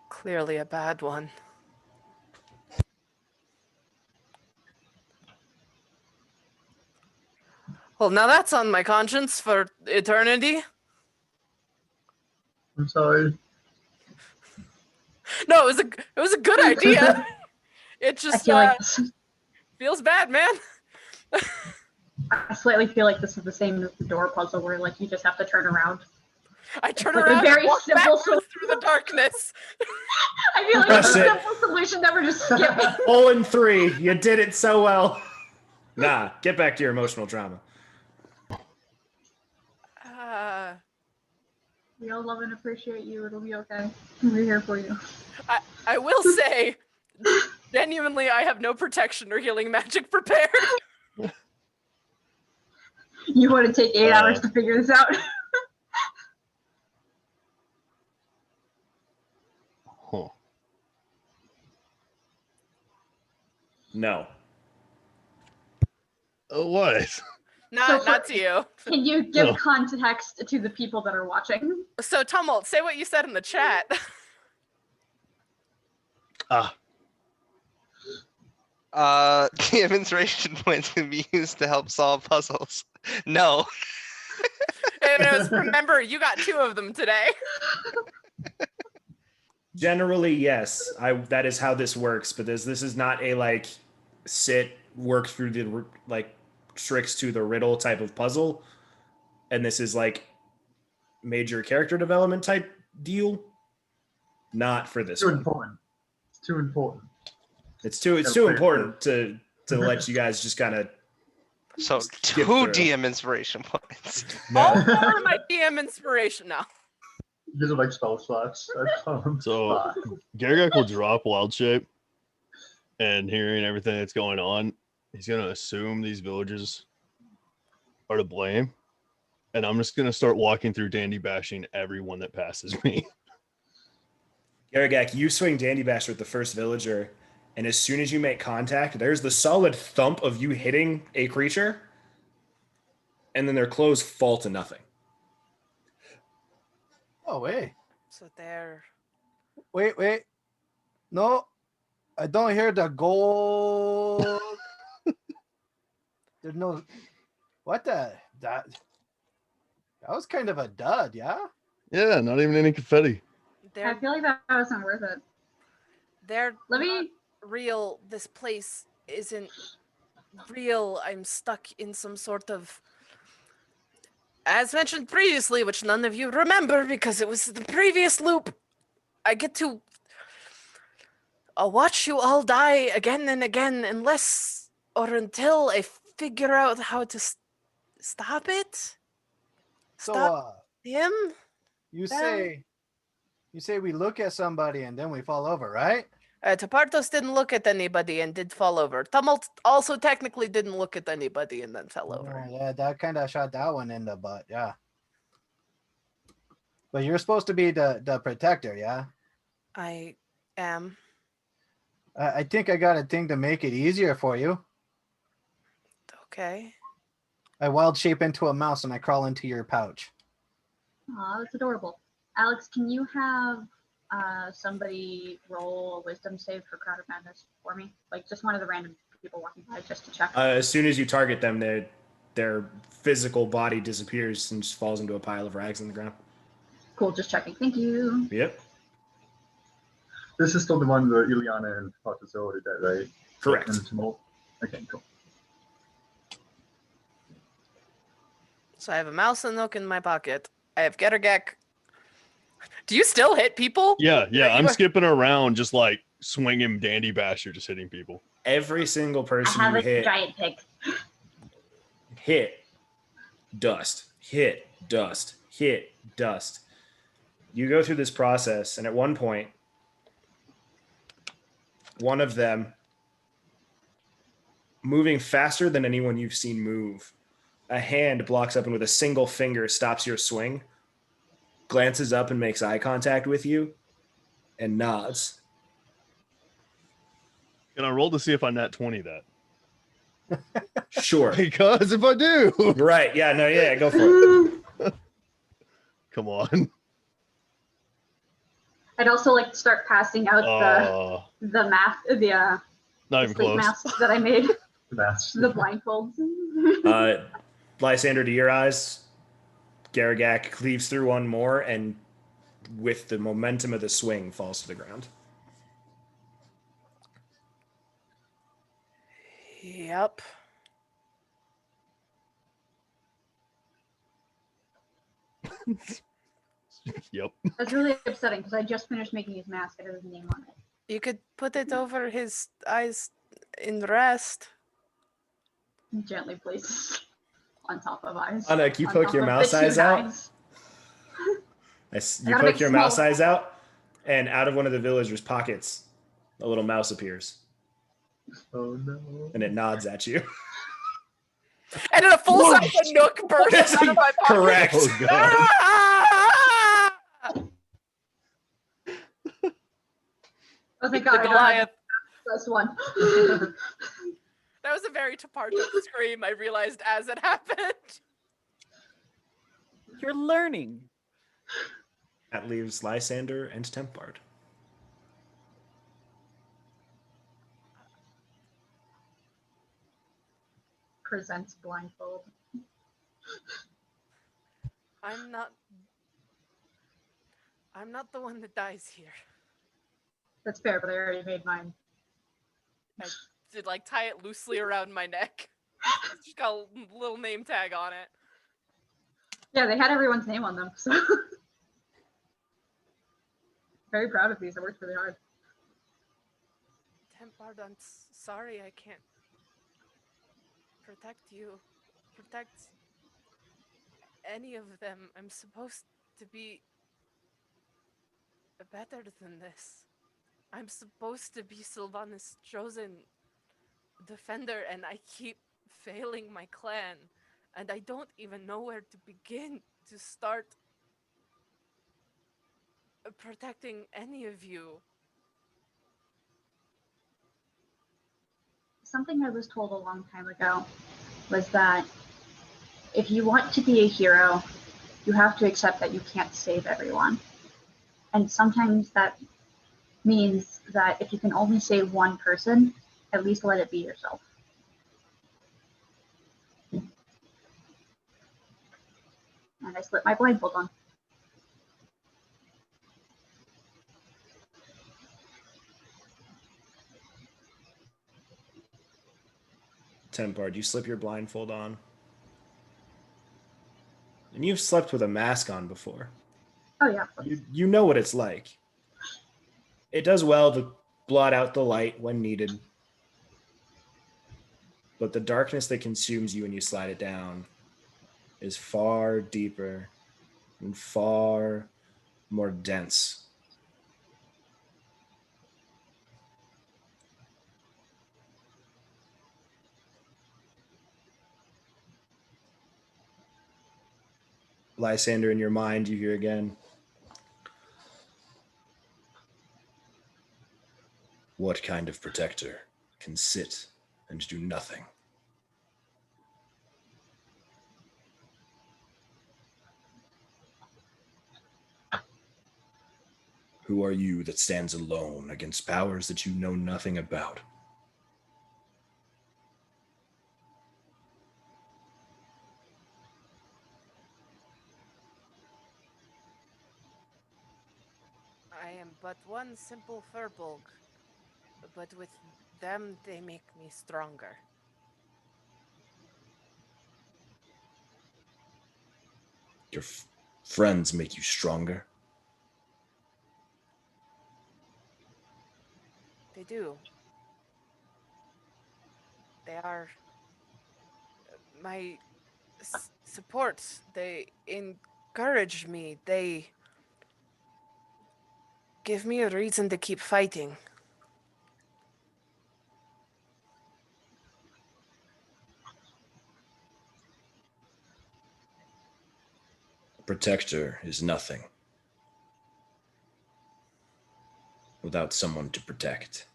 Clearly a bad one. Well, now that's on my conscience for eternity. I'm sorry. No, it was a good idea. It I just feel like this, feels bad, man. I slightly feel like this is the same as the door puzzle, where like you just have to turn around. I turn Like a around very and walk simple backwards through the darkness. I feel like Crush it's a it. simple solution that we're just skipping. 0-3. You did it so well. Nah, get back to your emotional trauma. We all love and appreciate you. It'll be okay. We're here for you. I will say, genuinely, I have no protection or healing magic prepared. You want to take 8 hours to figure this out? Huh. No. What? Not to you. Can you give No. context to the people that are watching? So, Tumult, say what you said in the chat. DM inspiration points can be used to help solve puzzles. No. And it was, remember, you got 2 of them today. Generally, yes. That is how this works, but this is not a like sit work through the like tricks to the riddle type of puzzle, and this is like major character development type deal. Not for this Too one. important. It's too important. It's too important to let you guys just kind of So Skip 2 through. DM inspiration points. All no. 4 of my DM inspiration now. These are like spell slots. So Gargak will drop wild shape, and hearing everything that's going on, he's gonna assume these villagers are to blame, and I'm just gonna start walking through Dandy bashing everyone that passes me. Garagak, you swing Dandy Basher at the first villager, and as soon as you make contact, there's the solid thump of you hitting a creature, and then their clothes fall to nothing. Oh, wait. So there. Wait. No, I don't hear the gold. There's no. What the? That was kind of a dud, yeah? Yeah, not even any confetti. I feel like that wasn't worth it. They're Let me. not real. This place isn't real. I'm stuck in some sort of, as mentioned previously, which none of you remember because it was the previous loop. I get to watch you all die again and again unless or until I figure out how to stop it. So, Stop him. you say we look at somebody and then we fall over, right? Tapartos didn't look at anybody and did fall over. Tumult also technically didn't look at anybody and then fell over. Yeah, that kind of shot that one in the butt, yeah. But you're supposed to be the protector, yeah? I am. I think I got a thing to make it easier for you. Okay. I wild shape into a mouse and I crawl into your pouch. Aw, that's adorable. Alex, can you have somebody roll a wisdom save for Crowd of Madness for me? Like just one of the random people walking by, just to check. As soon as you target them, their physical body disappears and just falls into a pile of rags on the ground. Cool, just checking. Thank you. Yep. This is still the one where Ileana and Potus are already dead, right? Correct. And Tumult. Okay, cool. So I have a mouse and Nook in my pocket. I have Gettergek. Do you still hit people? Yeah, You I'm are- skipping around, just like swinging Dandy Basher, just hitting people. Every single I person have you a hit, giant pig. hit, dust, hit, dust, hit, dust. You go through this process, and at one point, one of them, moving faster than anyone you've seen move, a hand blocks up and with a single finger stops your swing, glances up and makes eye contact with you, and nods. Can I roll to see if I nat 20 that? Sure. Because if I do, Right. Yeah. No. Yeah. Go for it. come on. I'd also like to start passing out the math, the Not even sleep close. masks that I made, That's the blindfolds. Lysander, to your eyes, Garagak cleaves through one more and, with the momentum of the swing, falls to the ground. Yep. Yep. That's really upsetting because I just finished making his mask. It has his name on it. You could put it over his eyes in rest. Gently places on top of eyes. Anak, you on poke top your of the mouse two eyes out. knives. You gotta poke make your small mouse eyes ones. out, and out of one of the villagers' pockets, a little mouse appears, oh no. and it nods at you. And then a full-size Nook bursts out of my pocket. Correct. Oh god. Ah! Oh thank The God! I don't have Goliath. this one. That was a very Taparto scream, I realized as it happened. You're learning. That leaves Lysander and Tempard. Presents blindfold. I'm not the one that dies here. That's fair, but I already made mine. I did like tie it loosely around my neck. It's just got a little name tag on it. Yeah, they had everyone's name on them. So very proud of these. I worked really hard. Tempard, I'm sorry I can't protect you. Protect any of them. I'm supposed to be better than this. I'm supposed to be Sylvanas' chosen defender, and I keep failing my clan. And I don't even know where to begin to start protecting any of you. Something I was told a long time ago was that if you want to be a hero, you have to accept that you can't save everyone. And sometimes that means that if you can only save one person, at least let it be yourself. And I slipped my blindfold on. Tempard, you slip your blindfold on. And you've slept with a mask on before. Oh yeah. You know what it's like. It does well to blot out the light when needed. But the darkness that consumes you when you slide it down is far deeper and far more dense. Lysander, in your mind, you hear again. What kind of protector can sit and do nothing? Who are you that stands alone against powers that you know nothing about? I am but one simple furbolg, but with them they make me stronger. Your friends make you stronger. They do. They are my support. They encourage me. They give me a reason to keep fighting. A protector is nothing without someone to protect.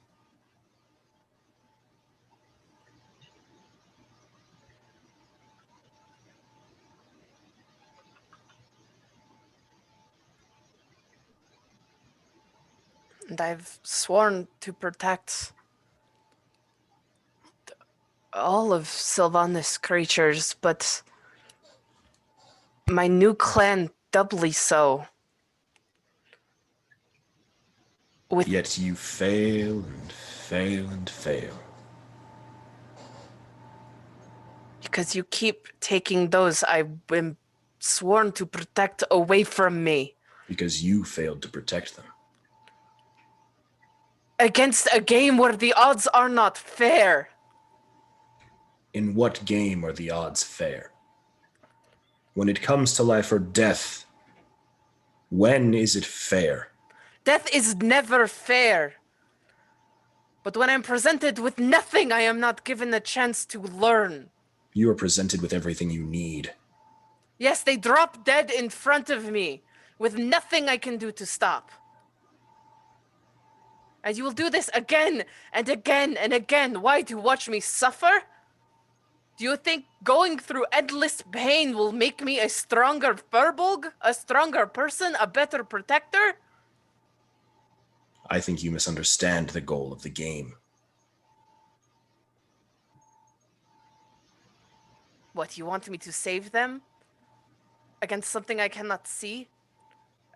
And I've sworn to protect all of Sylvanas' creatures, but my new clan doubly so. Yet you fail and fail and fail. Because you keep taking those I've been sworn to protect away from me. Because you failed to protect them. Against a game where the odds are not fair. In what game are the odds fair? When it comes to life or death, when is it fair? Death is never fair. But when I'm presented with nothing, I am not given a chance to learn. You are presented with everything you need. Yes, they drop dead in front of me, with nothing I can do to stop. And you will do this again and again and again. Why? To watch me suffer? Do you think going through endless pain will make me a stronger furbolg? A stronger person? A better protector? I think you misunderstand the goal of the game. What, you want me to save them? Against something I cannot see?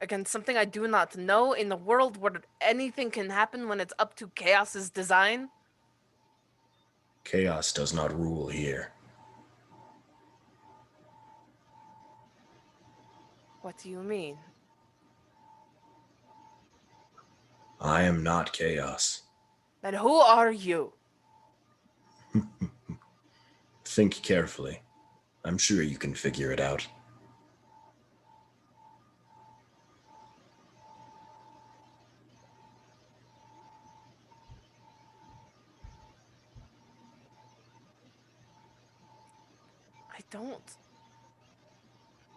Against something I do not know, in a world where anything can happen when it's up to Chaos's design? Chaos does not rule here. What do you mean? I am not Chaos. Then who are you? Think carefully. I'm sure you can figure it out.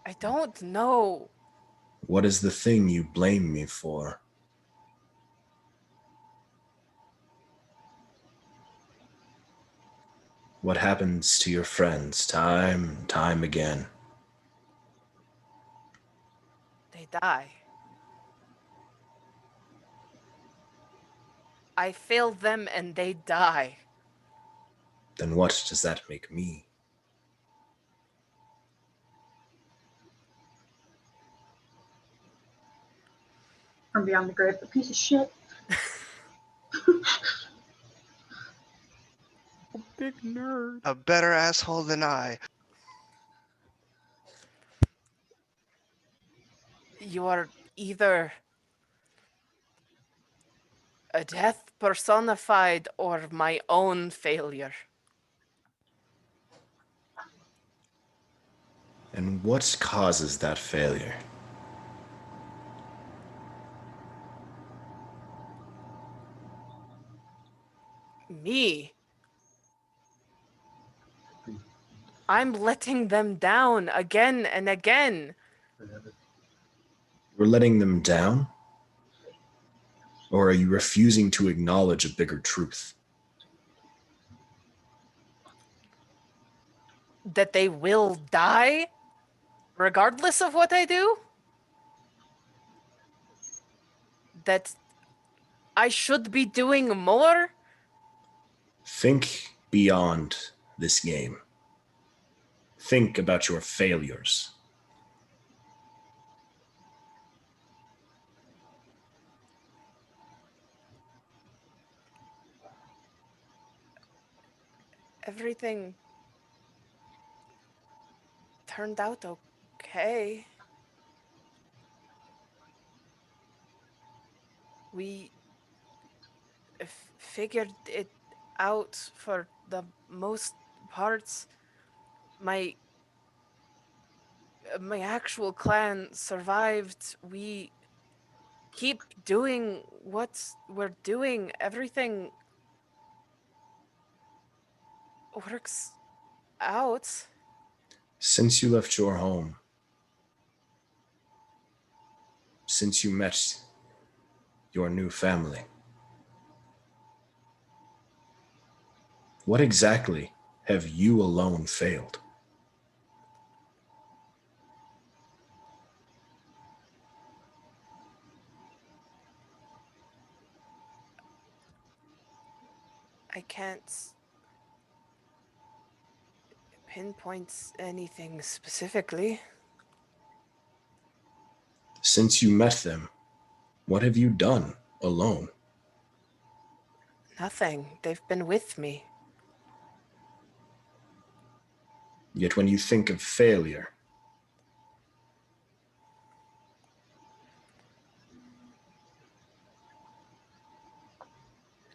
I don't know. What is the thing you blame me for? What happens to your friends time and time again? They die. I fail them and they die. Then what does that make me? From beyond the grave, a piece of shit. Big nerd. A better asshole than I. You are either a death personified or my own failure. And what causes that failure? Me. I'm letting them down again and again. You're letting them down? Or are you refusing to acknowledge a bigger truth? That they will die, regardless of what I do? that I should be doing more? Think beyond this game. Think about your failures. Everything turned out okay. We figured it out for the most parts. My actual clan survived. We keep doing what we're doing. Everything works out. Since you left your home, since you met your new family, what exactly have you alone failed? I can't pinpoint anything specifically. Since you met them, what have you done alone? Nothing. They've been with me. Yet when you think of failure,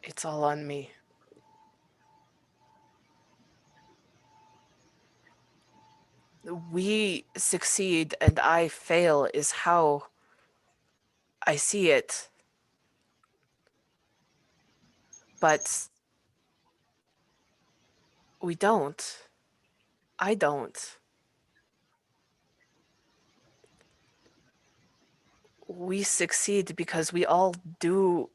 It's all on me. We succeed and I fail is how I see it. But we don't. I don't. We succeed because we all do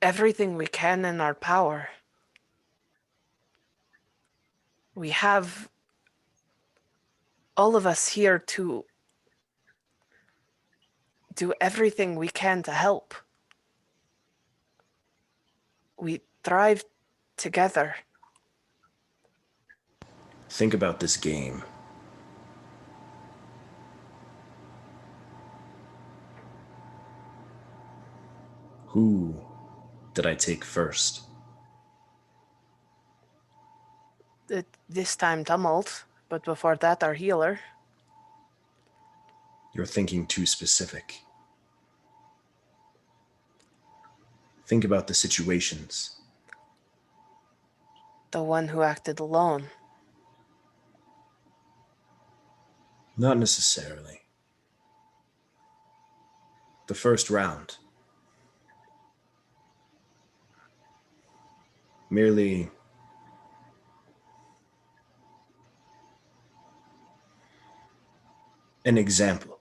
everything we can in our power. We have all of us here to do everything we can to help. We thrive together. think about this game. Who did I take first? This time Tumult, but before that our healer. You're thinking too specific. Think about the situations. The one who acted alone. Not necessarily. The first round. Merely an example.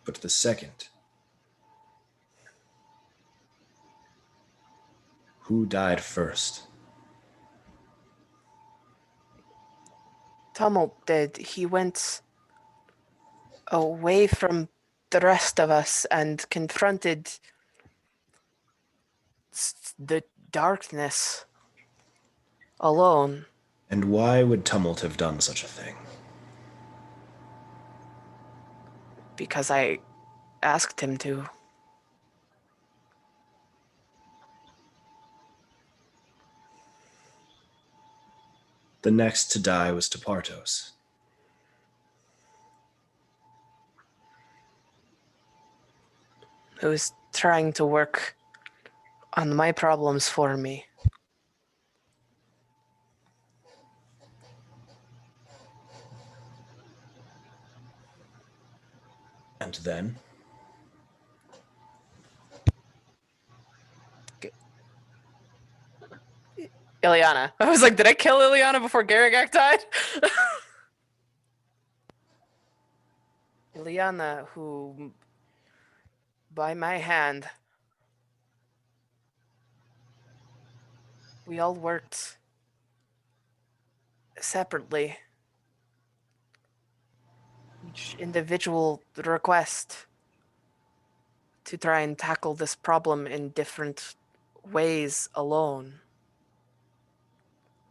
But the second, who died first? Tumult did. He went away from the rest of us and confronted the darkness alone. And why would Tumult have done such a thing? Because I asked him to. The next to die was Tepartos. Who's trying to work on my problems for me. And then? Ileana. I was like, did I kill Ileana before Garagak died? Ileana, who, by my hand, we all worked separately. each individual request to try and tackle this problem in different ways alone.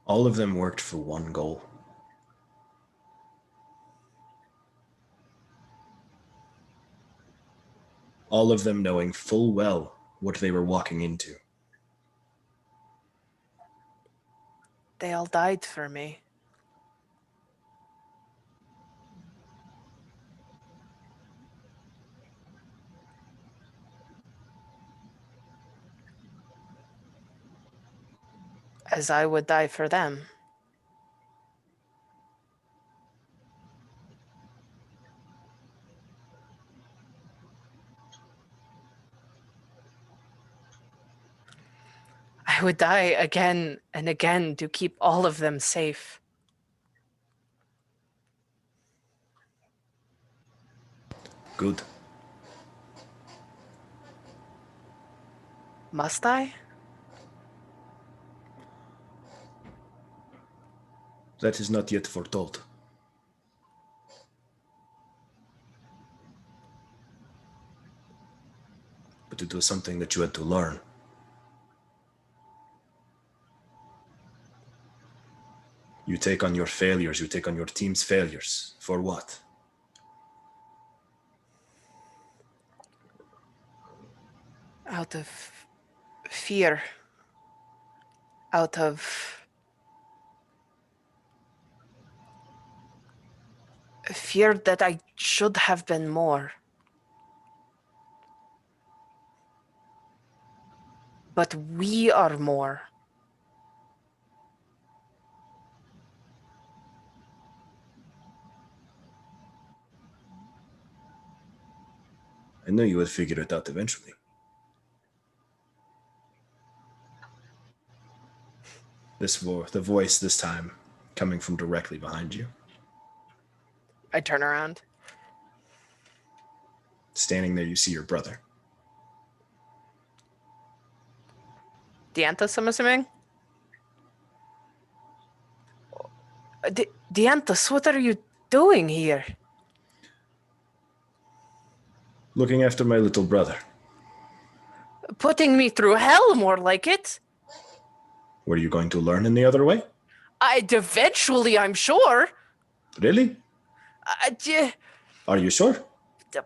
All of them worked for one goal. All of them knowing full well what they were walking into. They all died for me. As I would die for them. I would die again and again to keep all of them safe. Good. Must I? That is not yet foretold. But it was something that you had to learn. You take on your failures, you take on your team's failures. For what? Out of fear. Out of fear that I should have been more. But we are more. I knew you would figure it out eventually. The voice this time coming from directly behind you. I turn around. Standing there, you see your brother. Dianthus, I'm assuming? Dianthus, what are you doing here? Looking after my little brother. Putting me through hell, more like it. What are you going to learn in the other way? Eventually, I'm sure. Really? Are you sure?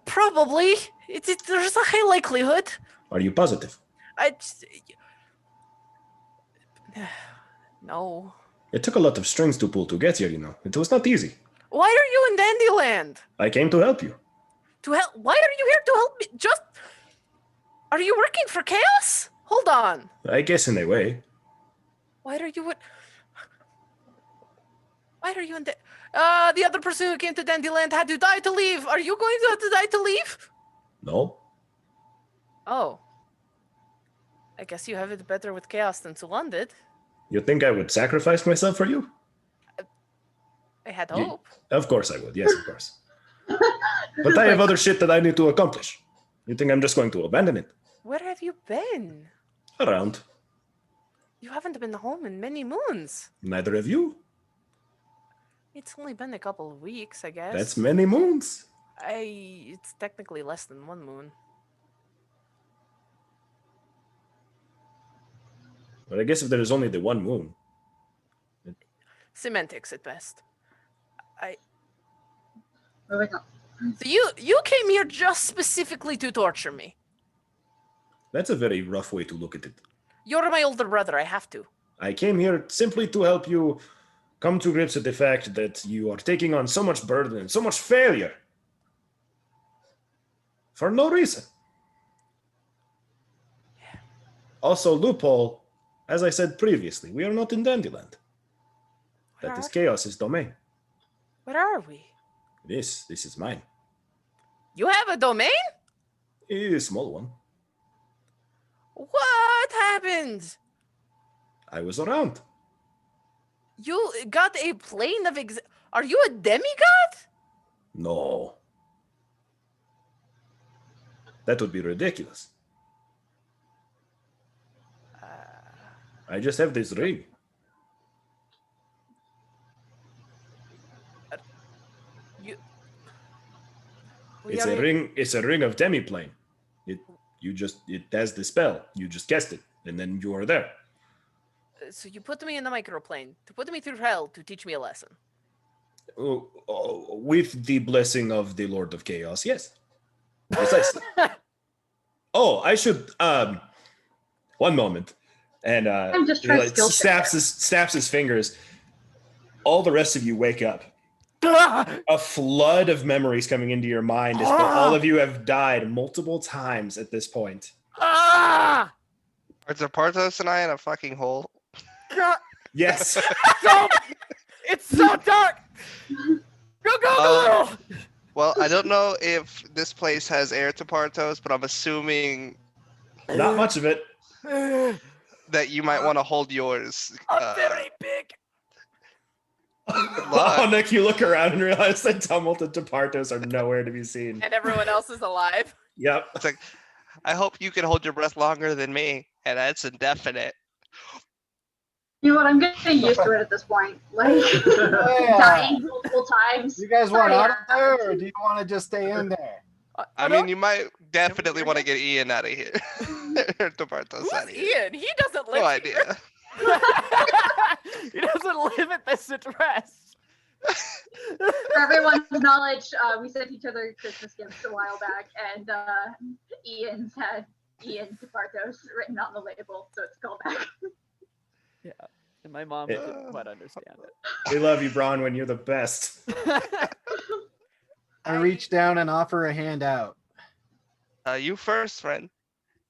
Probably. There's a high likelihood. Are you positive? No. It took a lot of strings to pull to get here, you know. It was not easy. Why are you in Dandyland? I came to help you. To help? Why are you here to help me? Are you working for Chaos? Hold on. I guess in a way. Why are you in the other person who came to Dandyland had to die to leave. Are you going to have to die to leave? No. Oh. I guess you have it better with Chaos than Sulan did. You think I would sacrifice myself for you? I had hope. Of course I would. Yes, of course. But I have other shit that I need to accomplish. You think I'm just going to abandon it? Where have you been? Around. You haven't been home in many moons. Neither have you. It's only been a couple of weeks, I guess. That's many moons. It's technically less than one moon. But I guess if there is only the one moon. Semantics at best. Moving on. So you came here just specifically to torture me. That's a very rough way to look at it. You're my older brother, I have to. I came here simply to help you come to grips with the fact that you are taking on so much burden and so much failure. For no reason. Yeah. Also, loophole, as I said previously, we are not in Dandyland. That is Chaos's domain. Where are we? This is mine. You have a domain? A small one. What happened? I was around. You got a plane of Are you a demigod? No. That would be ridiculous. I just have this ring. We It's are a in- ring. It's a ring of demiplane. It has the spell. You just guessed it, and then you are there. So you put me in the microplane to put me through hell to teach me a lesson. With the blessing of the Lord of Chaos, yes. Precisely. Oh, I should. One moment, and I'm just he, trying like, skill check snaps his fingers. All the rest of you wake up. A flood of memories coming into your mind as all of you have died multiple times at this point. Ah! Are Zapartos and I in a fucking hole? God, Yes. so, it's so dark. Go. Well, I don't know if this place has air to Partos, but I'm assuming Not much of it. that you might want to hold yours. I'm very big. luck. Oh, Nick, you look around and realize that Tumult and Departos are nowhere to be seen. And everyone else is alive. Yep. It's like, I hope you can hold your breath longer than me, and that's indefinite. You know what? I'm getting used to it at this point. Like Yeah. dying multiple times. You guys want Sorry, out of there, or do you want to just stay in there? I mean, you might definitely want to get Ian out of here. Departos Who's out of here. Ian? He doesn't live No here. idea. He doesn't live at this address. For everyone's knowledge, we sent each other Christmas gifts a while back, and Ian's had Ian DePartos written on the label, so it's called back. Yeah, and my mom Yeah. didn't quite understand it. We love you, Bronwyn. You're the best. I reach down and offer a hand out. You first, friend.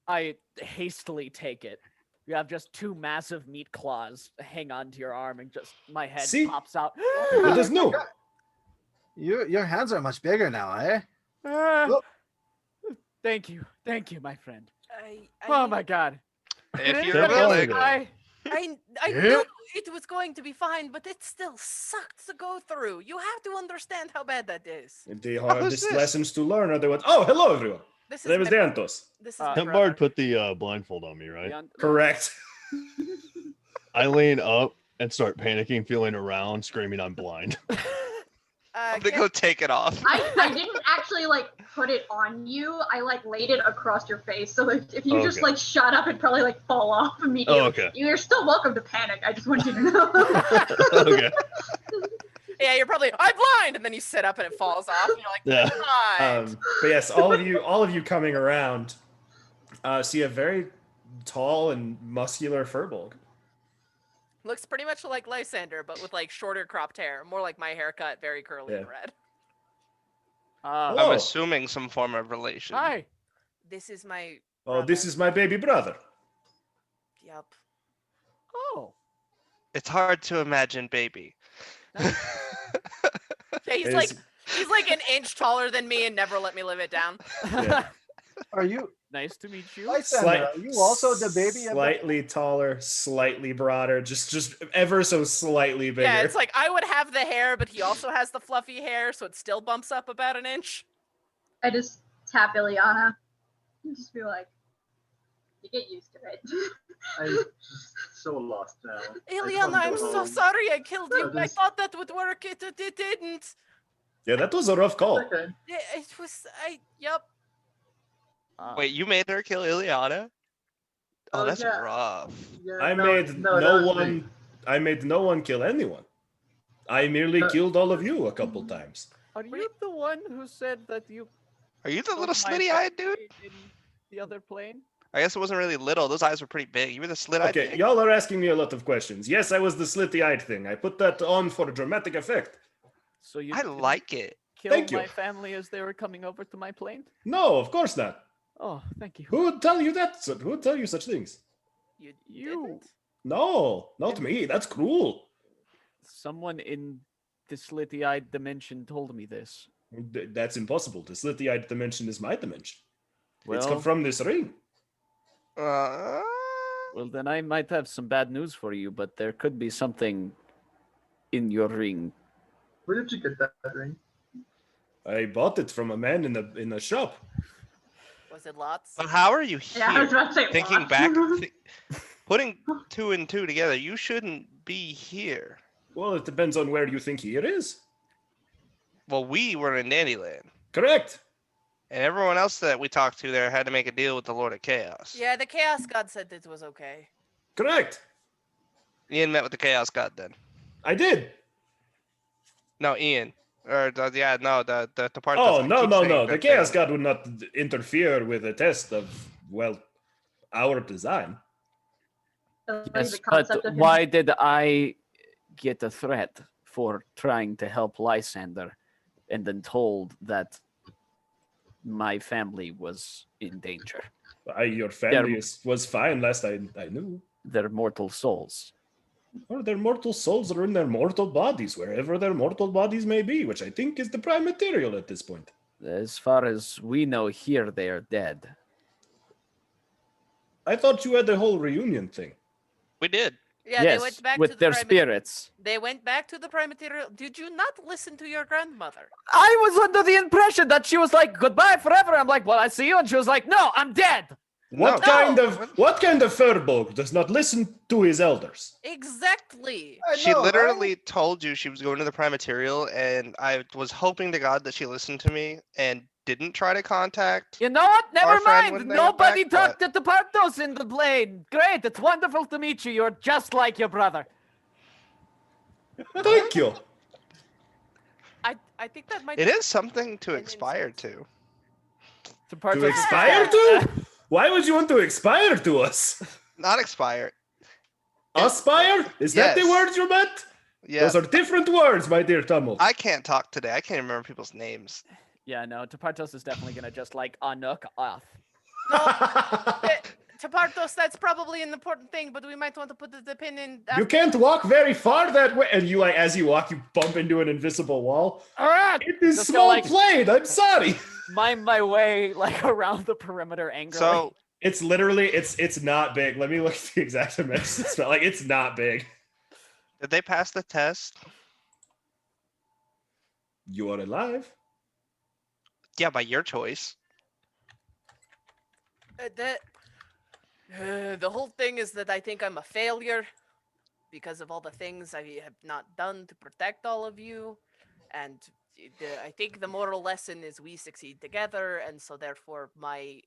I hastily take it. You have just two massive meat claws hang onto your arm, and just my head See? pops out. It is new. Your hands are much bigger now, eh? Ah. Thank you, my friend. Oh my God! If Did you're anybody else willing. die? I Yeah. knew it was going to be fine, but it still sucked to go through. You have to understand how bad that is. The Who's hardest this? lessons to learn are the ones. Oh, hello, everyone. This My name is my, Dantos. this is Uh, my Tim brother. Bard put the blindfold on me, right? Beyond- Correct. I lean up and start panicking, feeling around, screaming, "I'm blind." I'm gonna go take it off. I didn't actually like put it on you. I like laid it across your face. So like, if you just Okay. like shut up, it'd probably like fall off immediately. Oh, okay. You're still welcome to panic. I just want you to know. Okay. Yeah, you're probably I'm blind, and then you sit up and it falls off, and you're like, Yeah. "Blind." But yes, all of you coming around see a very tall and muscular furbolg. Looks pretty much like Lysander, but with like shorter cropped hair, more like my haircut, very curly and Yeah. red. Hello. I'm assuming some form of relation. Hi. This is my. Oh, this brother. is my baby brother. Yup. Oh. It's hard to imagine, baby. Yeah, he's like an inch taller than me and never let me live it down. Yeah. Are you, Nice to meet you. Lysander, are you also the baby of the... Slightly taller, slightly broader, just ever so slightly bigger. Yeah, it's like I would have the hair, but he also has the fluffy hair, so it still bumps up about an inch. I just tap Ileana and just be like, you get used to it. I'm just so lost now. I just Ileana, wanna I'm go so home. sorry I killed you. No, I this- thought that would work. It didn't. Yeah, that was a rough call. Okay. Yeah, it was. Yup. Wait, you made her kill Ileana? Oh, Oh, that's yeah. rough. Yeah, I no, made no, that no was me. one. I made no one kill anyone. I merely killed all of you a couple times. Are you the one who said that you Are you the killed little my slitty-eyed dude? family in the other plane? I guess it wasn't really little. Those eyes were pretty big. You were the slit-eyed Okay, thing? y'all are asking me a lot of questions. Yes, I was the slitty-eyed thing. I put that on for dramatic effect. So you I didn't like it. kill Thank you. my family as they were coming over to my plane? No, of course not. Oh, thank you. Who would tell you that? Who would tell you such things? You. You. No, not me. That's cruel. Someone in the slitty-eyed dimension told me this. That's impossible. The slitty-eyed dimension is my dimension. It's come Well, from this ring. Uh, well, then I might have some bad news for you, but there could be something in your ring. Where did you get that ring? I bought it from a man in the shop. Was it lots? but how are you here? Yeah, I was about to say, Thinking what? back, putting two and two together, you shouldn't be here. Well, it depends on where you think here is. Well, we were in Dandyland. Correct. And everyone else that we talked to there had to make a deal with the Lord of Chaos. Yeah, the Chaos God said it was okay. Correct. Ian met with the Chaos God then. I did. No, Ian. Or the part. Oh, that no, keeps no, saying no. that The they Chaos don't- God would not interfere with a test of, well, our design. Yes, The concept but of him- why did I get a threat for trying to help Lysander and then told that my family was in danger? Your family was fine last I knew. Their mortal souls. Or their mortal souls are in their mortal bodies, wherever their mortal bodies may be, which I think is the prime material at this point. As far as we know here, they are dead. I thought you had the whole reunion thing. We did. Yeah, yes, they went back with to the their prime- spirits. They went back to the prime material. Did you not listen to your grandmother? I was under the impression that she was like, goodbye forever. I'm like, well, I see you. And she was like, no, I'm dead. What No. kind of Furbolg does not listen to his elders? Exactly. She literally told you she was going to the Prime Material, and I was hoping to God that she listened to me and didn't try to contact. You know what? Never Our friend mind. when they went Nobody back, talked to Partos in the blade. Great. It's wonderful to meet you. You're just like your brother. Thank you. I think that might. It is something to An aspire insult. to. To Partos. To expire to? Why would you want to expire to us? Not expire. Aspire? Is that the Yes. word you meant? Yeah. Those are different words, my dear Tummel. I can't talk today. I can't remember people's names. Yeah, no, Tapartos is definitely going to just like Anuk off. Tapartos, that's probably an important thing, but we might want to put the pin in. You can't walk very far that way. And you, like, as you walk, you bump into an invisible wall. All right. It is Just go, small like- plane. I'm sorry. Mime my way like around the perimeter angrily. So It's literally, it's not big. Let me look at the exact dimensions. Like, it's not big. did they pass the test? You are alive. Yeah, by your choice. The whole thing is that I think I'm a failure because of all the things I have not done to protect all of you, and I think the moral lesson is we succeed together, and so therefore my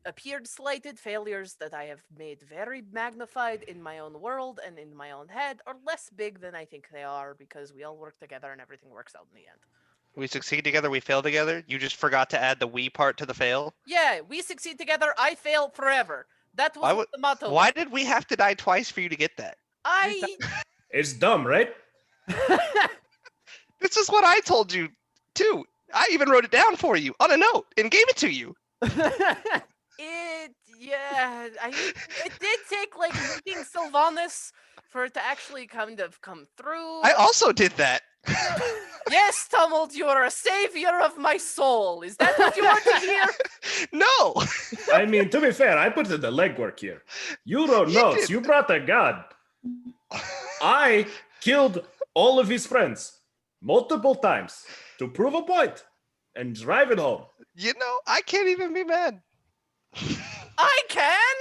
appeared slighted failures that I have made very magnified in my own world and in my own head are less big than I think they are because we all work together and everything works out in the end. We succeed together, we fail together. You just forgot to add the we part to the fail. Yeah, we succeed together, I fail forever. That was what the motto. Why did we have to die twice for you to get that? It's dumb, right? This is what I told you too. I even wrote it down for you on a note and gave it to you. It did take like meeting Sylvanus for it to actually kind of come through. I also did that. Yes, Tumult, you are a savior of my soul. Is that what you want to hear? No. I mean, to be fair, I put in the legwork here. You wrote You notes. did. You brought a god. I killed all of his friends multiple times to prove a point and drive it home. You know, I can't even be mad. I can.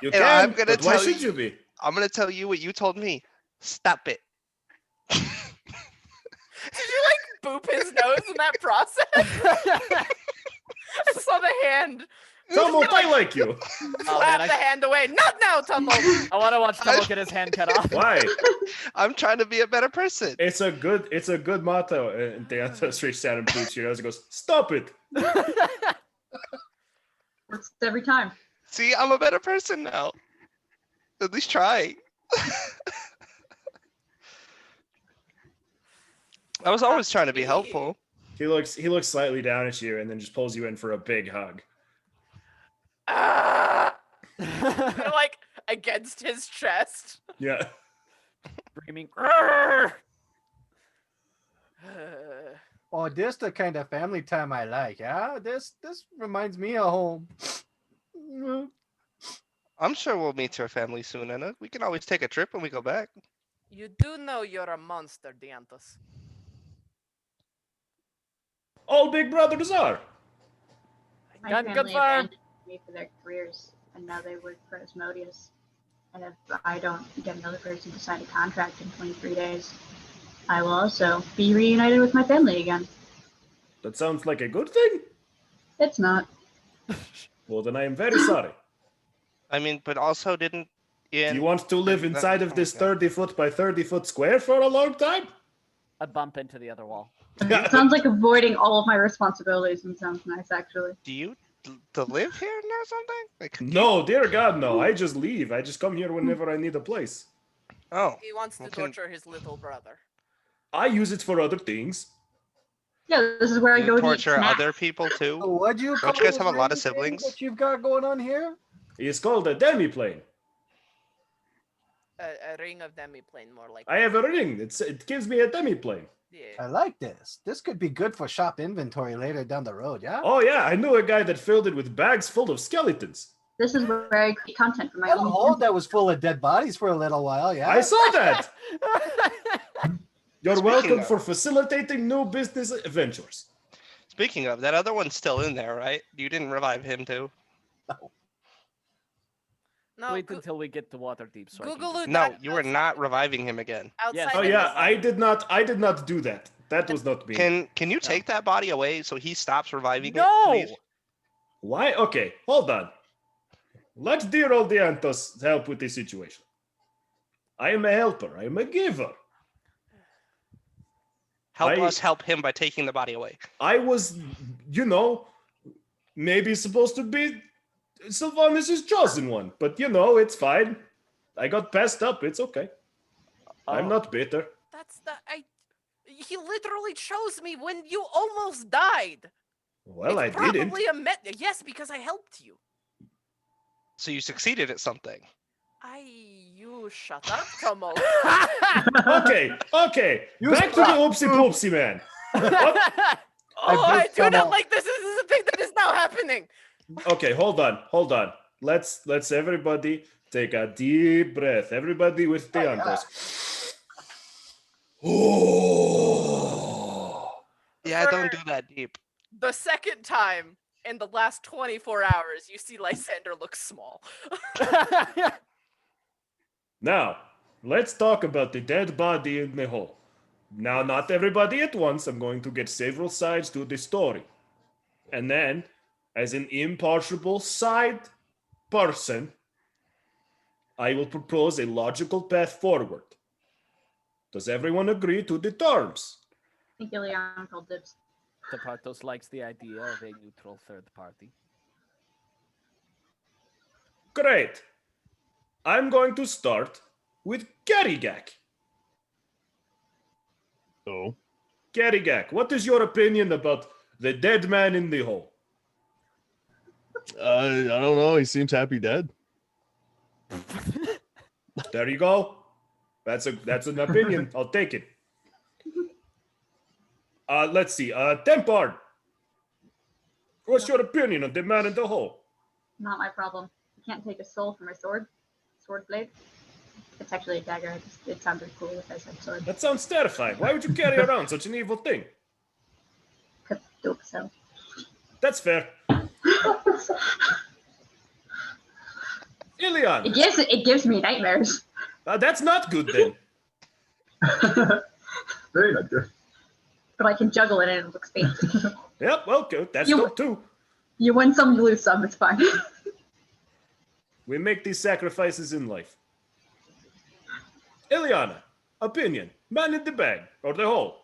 You And can, I'm gonna but why tell should you- you be? I'm gonna tell you what you told me. Stop it. Did you like boop his nose in that process? I saw the hand. Tumult, I like you. Oh, Slap man, the hand away. Not now, Tumult. I want to watch Tumble get his hand cut off. Why? I'm trying to be a better person. It's a good motto. And Theanthos reached out and boots your nose and goes, "Stop it." Works every time. See, I'm a better person now. At least try. I was always trying to be helpful. He looks slightly down at you and then just pulls you in for a big hug. Ah! Like against his chest. Yeah. Screaming. Oh, this the kind of family time I like, yeah? This reminds me of home. I'm sure we'll meet your family soon, Anna. We can always take a trip when we go back. You do know you're a monster, Dianthus. All big brothers are. My Can family confirm. abandoned me for their careers, and now they work for Asmodeus. And if I don't get another person to sign a contract in 23 days, I will also be reunited with my family again. That sounds like a good thing. It's not. Well, then I am very sorry. I mean, but also didn't Ian... Do you want to live that- inside of this okay. 30-foot by 30-foot square for a long time? I bump into the other wall. It sounds like avoiding all of my responsibilities and sounds nice, actually. Do you to live here or something? Like, No, dear God, no. I just leave. I just come here whenever I need a place. Oh, He wants to Okay. torture his little brother. I use it for other things. Yeah, this is where I you go to eat torture snacks. other people too? What'd you Don't call you guys have a this lot of thing siblings? that you've got going on here? It's called a demiplane. A ring of demiplane, more like. I have a ring. It gives me a demiplane. Yeah. I like this. This could be good for shop inventory later down the road, yeah? Oh yeah, I knew a guy that filled it with bags full of skeletons. This is where I create content for my I had a own. hole that was full of dead bodies for a little while, yeah? I saw that. You're Speaking welcome of- for facilitating new business ventures. Speaking of, that other one's still in there, right? You didn't revive him too? No, Wait until we get to Waterdeep. So I can Google just- it. No, That- you were not reviving him again. outside. Oh of yeah, this- I did not do that. That was not me. Can you take that body away so he stops reviving it, No! please? Why? Okay, hold on. Let dear old Diantos help with this situation. I am a helper. I am a giver. Help I- us help him by taking the body away. I was, maybe supposed to be Sylvanus' chosen one, but it's fine. I got passed up. It's okay. I'm Oh. not bitter. That's the He literally chose me when you almost died. Well, It's I didn't. probably a yes, because I helped you. So you succeeded at something. You shut up, Tomo. Okay. You Back to the stop. oopsie poopsie man. What? Oh, I picked do not Tomo. like this. This is a thing that is now happening. Okay, hold on. Let's everybody take a deep breath. Everybody with the Diantos. Oh. Yeah, don't do that deep. The second time in the last 24 hours, you see Lysander look small. Now, let's talk about the dead body in the hole. Now, not everybody at once. I'm going to get several sides to the story. And then, as an impartial side person, I will propose a logical path forward. Does everyone agree to the terms? I think Ileana called dibs. Tepartos likes the idea of a neutral third party. Great. I'm going to start with Garrigak. Oh. Garrigak, what is your opinion about the dead man in the hole? I don't know. He seems happy dead. There you go. That's an opinion. I'll take it. Let's see. Tempard. What's your opinion on the man in the hole? Not my problem. You can't take a soul from a sword blade. It's actually a dagger. It sounded cool if I said sword. That sounds terrifying. Why would you carry around such an evil thing? Could do so. That's fair. Ilion. It gives me nightmares. That's not good then. Very not good. But I can juggle it and it looks fancy. Yep, well, good. That's You- dope too. You win some, you lose some. It's fine. We make these sacrifices in life. Ileana, opinion. Man in the bag or the hole.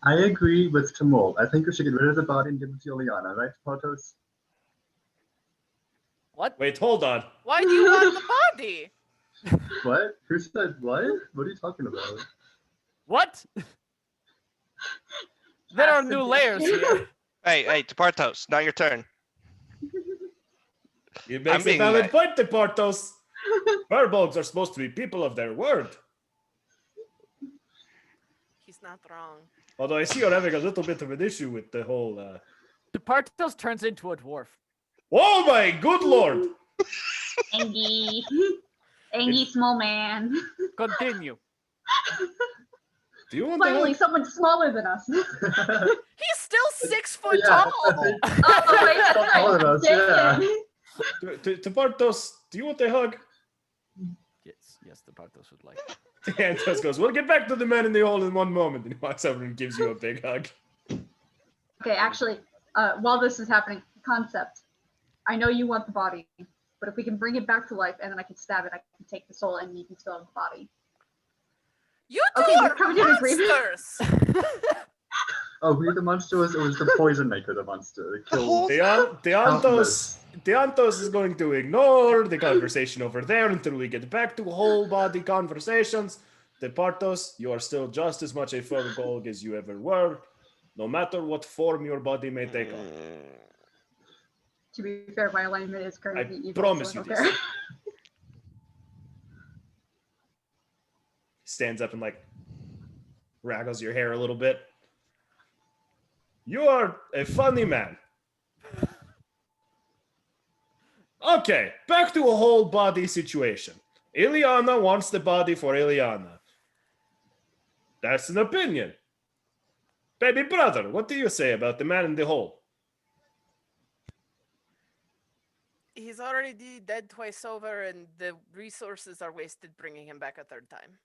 I agree with Tumult. I think we should get rid of the body and give it to Ileana, right, Portos? What? Wait, hold on. Why do you want the body? What? Who said what? What are you talking about? What? There are That's new the- layers here. Hey, Tepartos, now your turn. You I'm make a being valid nice. point, Deportos. Firbolgs are supposed to be people of their word. He's not wrong. Although I see you're having a little bit of an issue with the whole. Tepartos turns into a dwarf. Oh my good lord! Angie. Angie, small man. Continue. Do you want to Finally, someone smaller than us. He's still 6 foot Yeah, tall. Oh, wait, that's right. All of us, Dang yeah. it. Teportos, do you want a hug? Yes, Tepartos would like. Deantos goes, we'll get back to the man in the hole in one moment. And he walks over and gives you a big hug. Okay, actually, while this is happening, concept. I know you want the body, but if we can bring it back to life and then I can stab it, I can take the soul and you can still have the body. You two Okay, are we're coming to an agreement. monsters. Oh, who the monster was? It was the poison maker, the monster. It killed Deantos is going to ignore the conversation over there until we get back to whole body conversations. Departos, you are still just as much a Furbolg as you ever were, no matter what form your body may take on. To be fair, my alignment is currently evil. promise so I you don't this. care. Stands up and like raggles your hair a little bit. You are a funny man. Okay, back to a whole body situation. Ileana wants the body for Ileana. That's an opinion. Baby brother, what do you say about the man in the hole? He's already dead twice over, and the resources are wasted bringing him back a third time.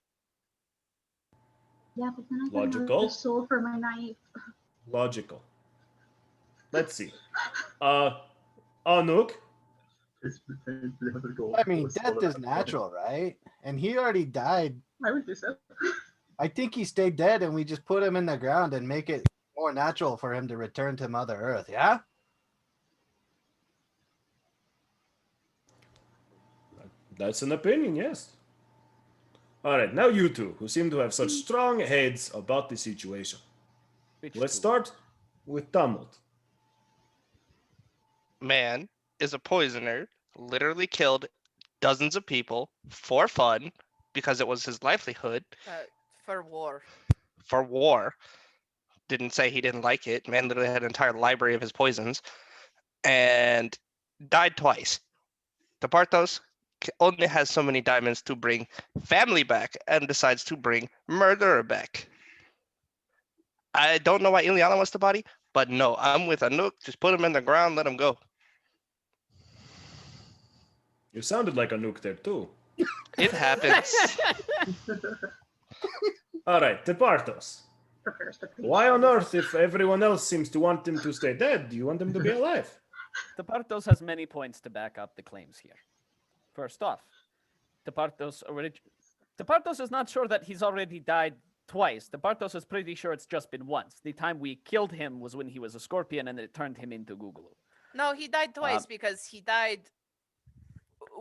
Yeah, but then I got Logical. another soul for my knife. Logical. Let's see. Anuk, I mean, death is natural, right? And he already died. I would do so. I think he stayed dead and we just put him in the ground and make it more natural for him to return to Mother Earth, yeah? that's an opinion, yes. All right, now you two, who seem to have such strong heads about the situation. Let's start with Tumult. Man is a poisoner, literally killed dozens of people for fun because it was his livelihood For war. for war. Didn't say he didn't like it. Man literally had an entire library of his poisons and died twice. Departos only has so many diamonds to bring family back and decides to bring murderer back. I don't know why Ileana wants the body, but no, I'm with Anuk. Just put him in the ground, let him go. You sounded like Anuk there too. It happens. All right, Departos. Prepares the page. Why on earth, if everyone else seems to want him to stay dead, do you want him to be alive? Tepartos has many points to back up the claims here. First off, Tepartos is not sure that he's already died twice. Tepartos is pretty sure it's just been once. The time we killed him was when he was a scorpion and it turned him into Gugulu. No, he died twice because he died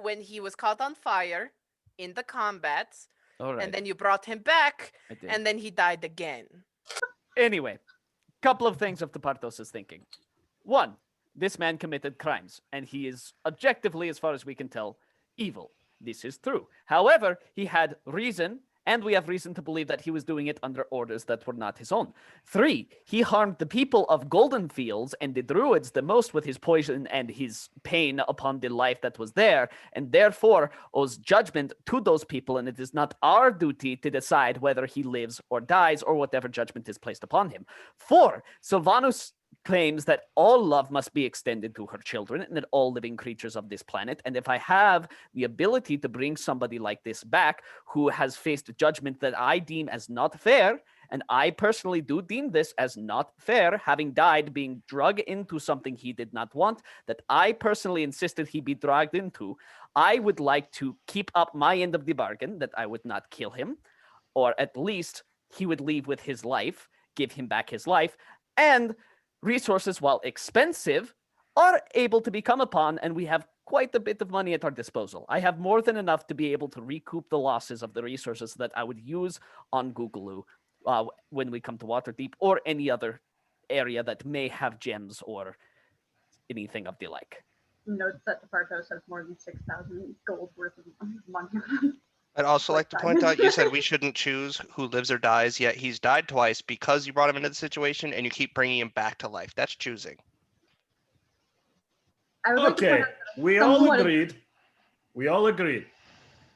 when he was caught on fire in the combats, All right. and then you brought him back, I did. and then he died again. Anyway, couple of things of Tepartos is thinking. One, this man committed crimes, and he is objectively, as far as we can tell, evil. This is true. However, he had reason, and we have reason to believe that he was doing it under orders that were not his own. 3, he harmed the people of Golden Fields and the Druids the most with his poison and his pain upon the life that was there, and therefore owes judgment to those people, and it is not our duty to decide whether he lives or dies or whatever judgment is placed upon him. 4, Sylvanus claims that all love must be extended to her children and that all living creatures of this planet. And if I have the ability to bring somebody like this back who has faced judgment that I deem as not fair, and I personally do deem this as not fair, having died being drugged into something he did not want, that I personally insisted he be dragged into, I would like to keep up my end of the bargain, that I would not kill him, or at least he would leave with his life, give him back his life, and resources, while expensive, are able to be come upon, and we have quite a bit of money at our disposal. I have more than enough to be able to recoup the losses of the resources that I would use on Googaloo when we come to Waterdeep, or any other area that may have gems or anything of the like. Note that the Partos has more than 6,000 gold worth of money. I'd also like to point out, you said we shouldn't choose who lives or dies, yet he's died twice because you brought him into the situation and you keep bringing him back to life. That's choosing. I would like to Okay, point out we all somewhat- agreed. We all agreed.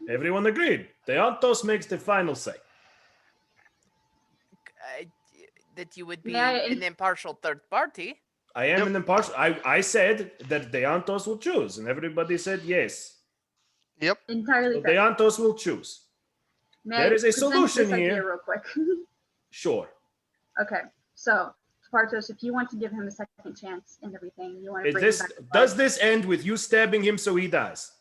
Everyone agreed. Deantos makes the final say. That you would be May I- an impartial third party. I am Yep. an impartial. I said that Deantos will choose, and everybody said yes. Yep. entirely So fair. Deantos will choose. May There I is a present solution this idea here. real quick? Sure. Okay, so Partos, if you want to give him a second chance and everything, you want to bring him back to life. Does this end with you stabbing him so he dies?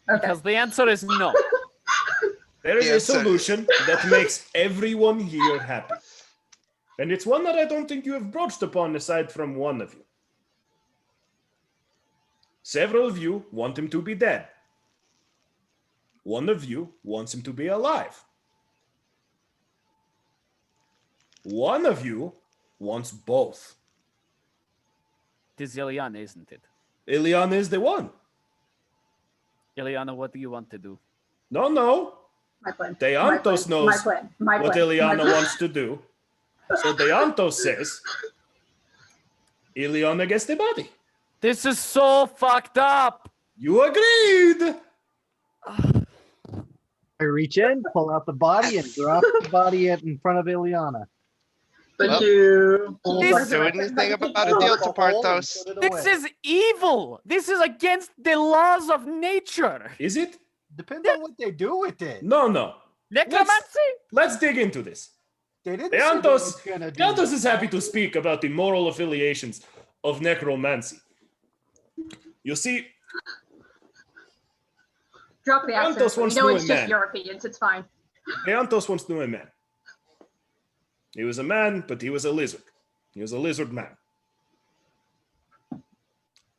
Okay. Because the answer is no. There is The a answer- solution that makes everyone here happy. And it's one that I don't think you have broached upon aside from one of you. Several of you want him to be dead. One of you wants him to be alive. One of you wants both. It is Ileana, isn't it? Ileana is the one. Ileana, what do you want to do? No. My plan. Deantos knows My plan. My what plan. Ileana My plan. wants to do. So Deantos says, Ileana gets the body. This is so fucked up. You agreed. I reach in, pull out the body, and drop the body in front of Ileana. Thank Well, you. This- Do anything about it, deal to Partos. This is evil. This is against the laws of nature. Is it? Depends on what they do with it. No. Necromancy? Let's dig into this. They didn't say what Deantos, it's gonna do. Deantos is happy to speak about the moral affiliations of necromancy. You see, Drop the accent. Deantos We wants know to it's a just man. your opinions. It's fine. Deantos once knew a man. He was a man, but he was a lizard. He was a lizard man.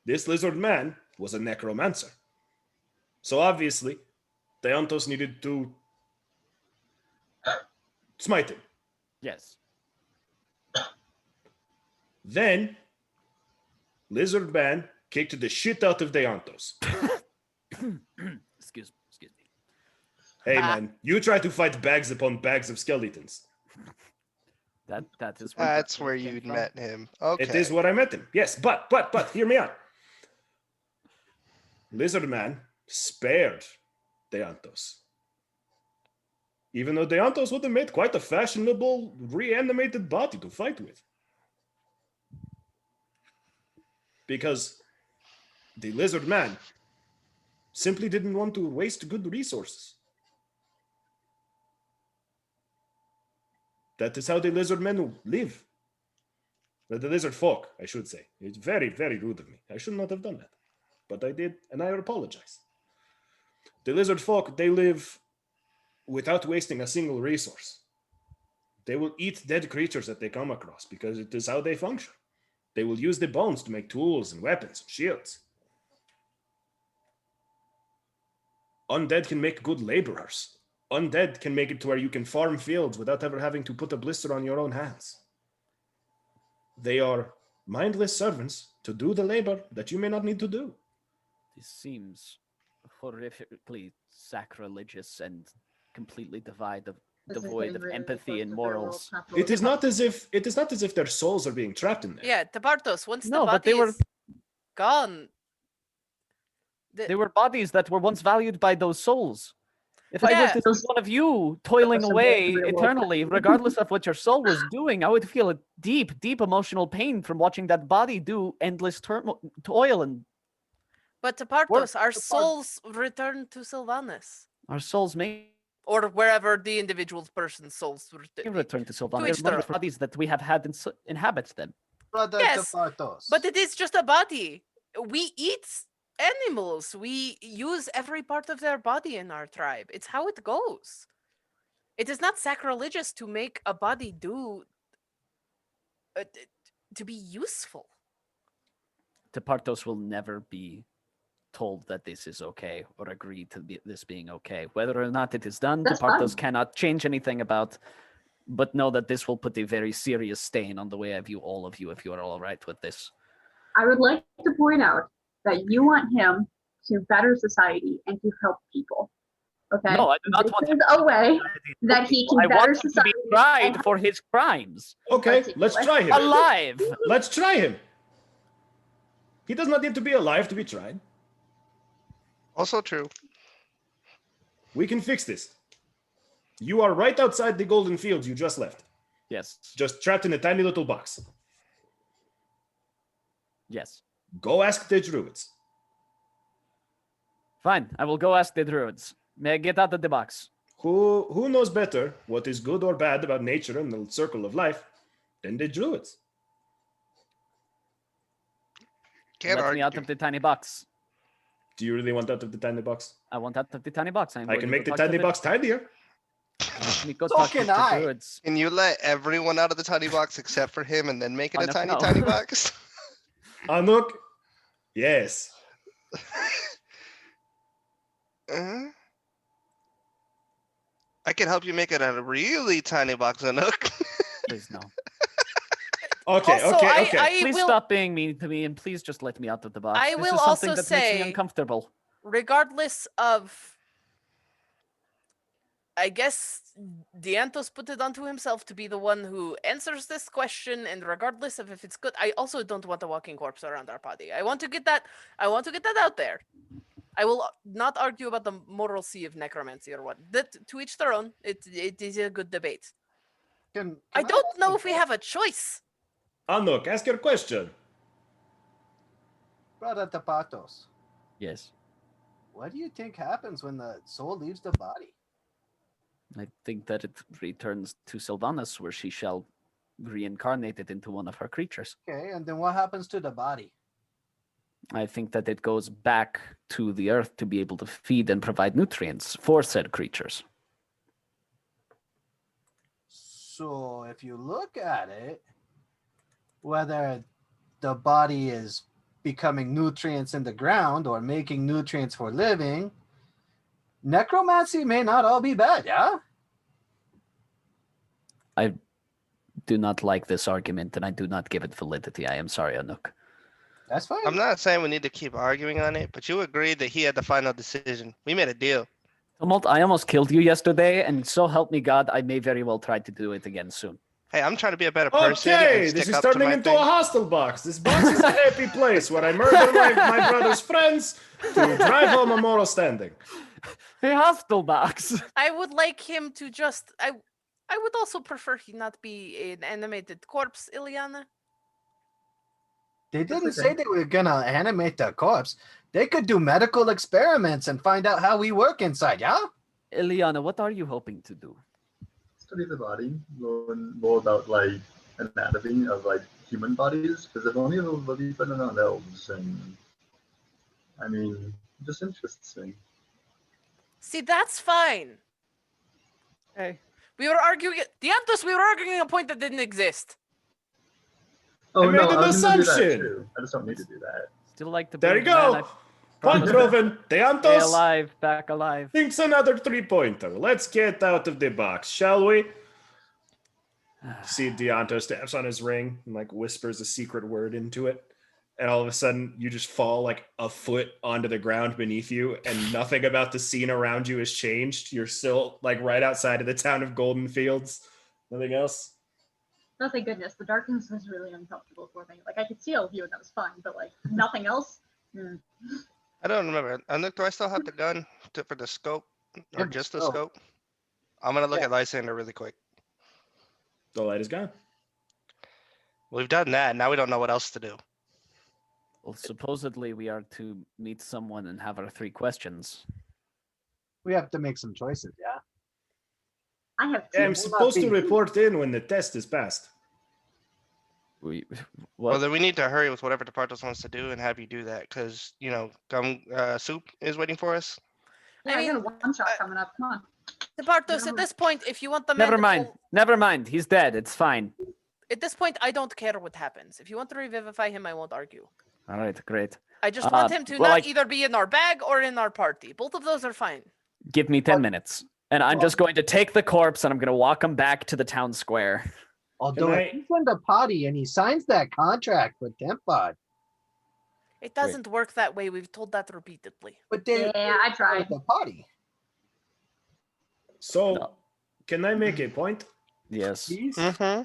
This lizard man was a necromancer. So obviously, Deantos needed to smite him. Yes. Then, Lizard Man kicked the shit out of Deantos. Excuse me. Hey man, you try to fight bags upon bags of skeletons. That is That's where came you from. met him. Okay. It is what I met him. Yes, but hear me out. Lizard Man spared Deantos. Even though Deantos would have made quite a fashionable reanimated body to fight with. Because the Lizard Man simply didn't want to waste good resources. That is how the lizard men live. The lizard folk, I should say. It's very, very rude of me. I should not have done that. But I did, and I apologize. The lizard folk, they live without wasting a single resource. They will eat dead creatures that they come across because it is how they function. They will use the bones to make tools and weapons and shields. Undead can make good laborers. Undead can make it to where you can farm fields without ever having to put a blister on your own hands. They are mindless servants to do the labor that you may not need to do. This seems horrifically sacrilegious and completely This is devoid getting of really empathy close and to third world morals. capitalism. It is not as if their souls are being trapped in there. Yeah, Tabartos, once No, the but body they were- is gone. They were bodies that were once valued by those souls. If I Yeah. were to see one of you toiling Those are away the real world eternally, regardless of what your soul was doing, I would feel a deep, deep emotional pain from watching that body do endless toil, and But Tabartos, our Tabartos. souls return to Sylvanas. our souls may Or wherever the individual person's souls return to Sylvanas. each They're their own. bodies that we have had inhabit them. Brother Yes, Tapatos. But it is just a body. We eat animals. We use every part of their body in our tribe. It's how it goes. It is not sacrilegious to make a body do to be useful. Tepartos will never be told that this is okay or agree to this being okay. Whether or not it is done, That's Tepartos fine. cannot change anything about, but know that this will put a very serious stain on the way I view all of you if you are all right with this. I would like to point out that you want him to better society and to help people. Okay? No, I do not This want is him a way that he can I better want him to be society. tried and for his crimes. Okay, particular. let's try him. Alive! Let's try him. He does not need to be alive to be tried. Also true. We can fix this. You are right outside the golden fields you just left, Yes. just trapped in a tiny little box. Yes. Go ask the druids. Fine. I will go ask the druids. May I get out of the box? Who knows better what is good or bad about nature and the circle of life than the druids? Can't Let me out argue. of the tiny box. Do you really want out of the tiny box? I want out of the tiny box. I can make the tiny box tinier. Let me go So talk to can the I. druids. Can you let everyone out of the tiny box except for him and then make it Oh, a no, tiny, no. tiny box? Anuk? Yes. Uh, I can help you make it a really tiny box, Anook. Please no. Okay, Also, okay. I Please will, stop being mean to me, and please just let me out of the box. I This will is something also that makes me say- uncomfortable. regardless of, I guess Diantos put it onto himself to be the one who answers this question, and regardless of if it's good, I also don't want a walking corpse around our party. I want to get that out there. I will not argue about the morality of necromancy or what. That to each their own. It is a good debate. I don't know if we have a choice. Anuk, ask your question. Brother Tapatos, Yes. what do you think happens when the soul leaves the body? I think that it returns to Sylvanas, where she shall reincarnate it into one of her creatures. Okay, and then what happens to the body? I think that it goes back to the earth to be able to feed and provide nutrients for said creatures. So if you look at it, whether the body is becoming nutrients in the ground or making nutrients for living, necromancy may not all be bad, yeah? I do not like this argument, and I do not give it validity. I am sorry, Anouk. That's fine. I'm not saying we need to keep arguing on it, but you agreed that he had the final decision. We made a deal. Tumult, I almost killed you yesterday, and so help me God, I may very well try to do it again soon. Hey, I'm trying to be a better person. Okay, and this stick is up to turning my into thing. a hostel box. This box is a happy place where I murder my brother's friends to drive home a moral standing. A hostile box. I would like him to just. I would also prefer he not be an animated corpse, Ileana. They That's didn't okay. say they were gonna animate the corpse. They could do medical experiments and find out how we work inside, yeah? Ileana, what are you hoping to do? Study the body, learn more about like anatomy of like human bodies, because if only it'll be better on elves, and I mean, just interesting. See, that's fine. Hey. We were arguing. Diantos, we were arguing a point that didn't exist. Oh I made no, an I was gonna do that assumption. too. I just don't need to do that. Still like to There be you the man go. I Point promised. proven. Stay Deantos alive, back alive. thinks another 3-pointer. Let's get out of the box, shall we? See, Deantos taps on his ring and like whispers a secret word into it. And all of a sudden, you just fall like a foot onto the ground beneath you, and nothing about the scene around you has changed. You're still like right outside of the town of Golden Fields. Nothing else. Oh, thank goodness. The darkness was really uncomfortable for me. Like, I could see all of you and that was fine, but like, nothing else? I don't remember. Anook, do I still have the gun for the scope? Or Yeah, just the oh. scope? I'm going to look Yeah. at Lysander really quick. The light is gone. We've done that. Now we don't know what else to do. Well, supposedly we are to meet someone and have our 3 questions. We have to make some choices, yeah? I have Yeah, two. I'm supposed to report in when the test is passed. We Well, what? then we need to hurry with whatever Departos wants to do and have you do that because, you know, Soup is waiting for us. Yeah, I I got a mean, one shot coming up. Come on. Departos, at this point, if you want the man Never to mind. pull- Never mind. He's dead. It's fine. at this point, I don't care what happens. If you want to revivify him, I won't argue. All right, great. I just want him to not either be in our bag or in our party. Both of those are fine. Give me 10 minutes. And I'm just going to take the corpse and I'm going to walk him back to the town square. Although I- if he's in the potty and he signs that contract with Tempod, It doesn't work that way. We've told that repeatedly. but they Yeah, I tried. the potty. So, No. can I make a point? Yes. Please? Mm-hmm.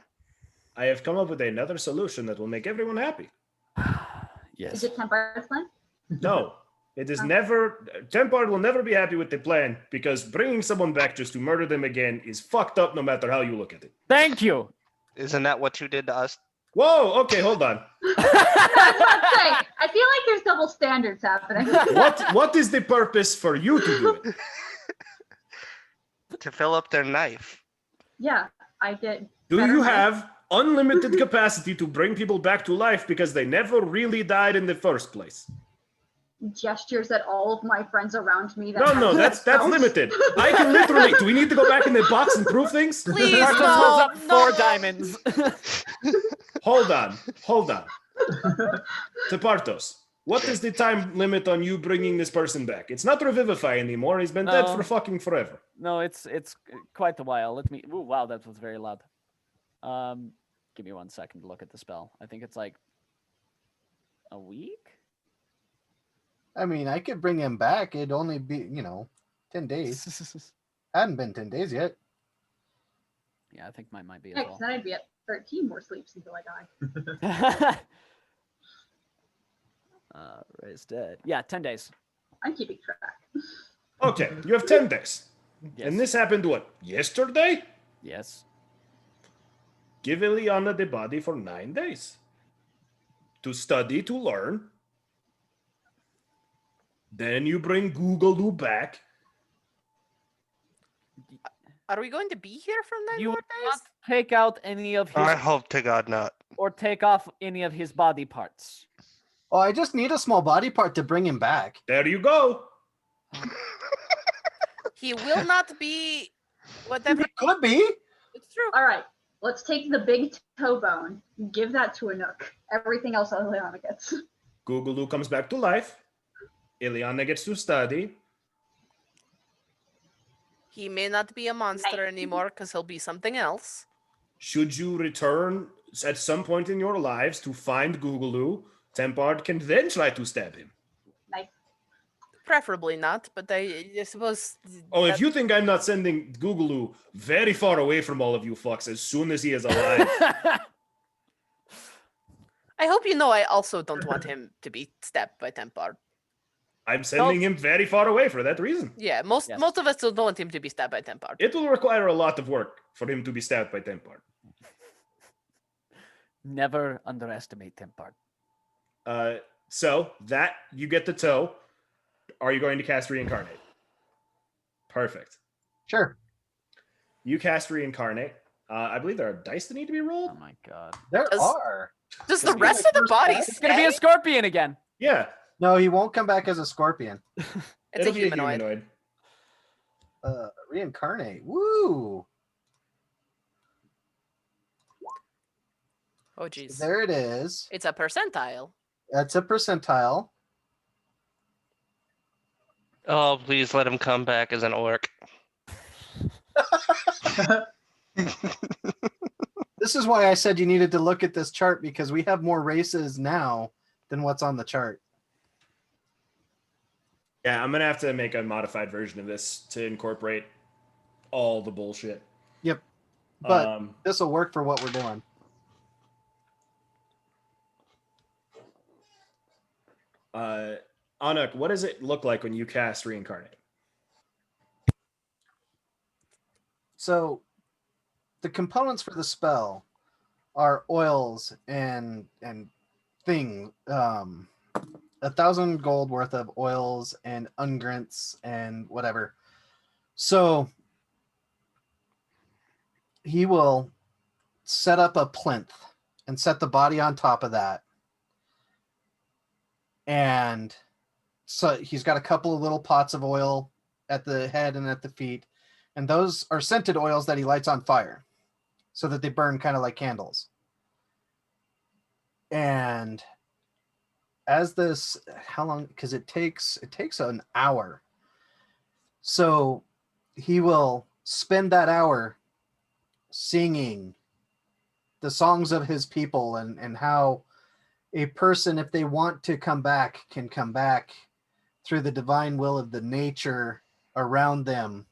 I have come up with another solution that will make everyone happy. Yes. Is it Temper's plan? No, it is never. Tempard will never be happy with the plan because bringing someone back just to murder them again is fucked up no matter how you look at it. Thank you. Isn't that what you did to us? Whoa, okay, hold on. I was about to say, I feel like there's double standards happening. What is the purpose for you to do it? To fill up their knife. Yeah, I get. Do better you knife. have unlimited capacity to bring people back to life because they never really died in the first place? Gestures at all of my friends around me? That No, have that's spells? limited. I can literally. Do we need to go back in the box and prove things? Please, Bartos no, holds up 4 no. diamonds. Hold on. Tepartos, what is the time limit on you bringing this person back? It's not Revivify anymore. He's been dead No. for fucking forever. No, it's quite a while. Let me. Ooh, wow, that was very loud. Give me 1 second to look at the spell. I think it's like a week. I mean, I could bring him back. It'd only be, 10 days. Hadn't been 10 days yet. Yeah, I think mine might be Yeah, as 'cause well. then I'd be at 13 more sleeps until I die. Ray's dead. Yeah, 10 days. I'm keeping track. Okay, you have 10 days. Yes. And this happened, what, yesterday? Yes. Give Eliana the body for 9 days. To study, to learn. Then you bring Googaloo back. Are we going to be here for 9 You more will not days? take out any of his I hope to God not. or take off any of his body parts. Oh, I just need a small body part to bring him back. There you go. He will not be whatever. It could be. It's true. All right, let's take the big toe bone, give that to a Nook. Everything else Eliana gets. Googaloo comes back to life. Eliana gets to study. He may not be a monster Nice. anymore because he'll be something else. Should you return at some point in your lives to find Googaloo, Tempard can then try to stab him. Nice. Preferably not, but I suppose. Oh, if that- you think I'm not sending Googaloo very far away from all of you fucks as soon as he is alive, I hope you know I also don't want him to be stabbed by Tempard. I'm sending him very far away for that reason. Yeah, most Yes. most of us don't want him to be stabbed by Tempard. It will require a lot of work for him to be stabbed by Tempard. Never underestimate Tempard. So that you get the toe. Are you going to cast Reincarnate? Perfect. Sure. You cast Reincarnate. I believe there are dice that need to be rolled. Oh my god. There Does- are. Does Gonna the be rest my of the first body attack. It's gonna be a stay? scorpion again. Yeah, No, he won't come back as a scorpion. It's a it'll be humanoid. Reincarnate. Woo. Oh jeez. There it is. It's a percentile. That's a percentile. Oh, please let him come back as an orc. This is why I said you needed to look at this chart, because we have more races now than what's on the chart. Yeah, I'm gonna have to make a modified version of this to incorporate all the bullshit. Yep. But Um, this will work for what we're doing. Anuk, what does it look like when you cast Reincarnate? So the components for the spell are oils and things. 1,000 gold worth of oils and unguents and whatever. So he will set up a plinth and set the body on top of that. And so he's got a couple of little pots of oil at the head and at the feet. And those are scented oils that he lights on fire so that they burn kind of like candles. And as this, how long? Because it takes an hour. So he will spend that hour singing the songs of his people and how a person, if they want to come back, can come back through the divine will of the nature around them.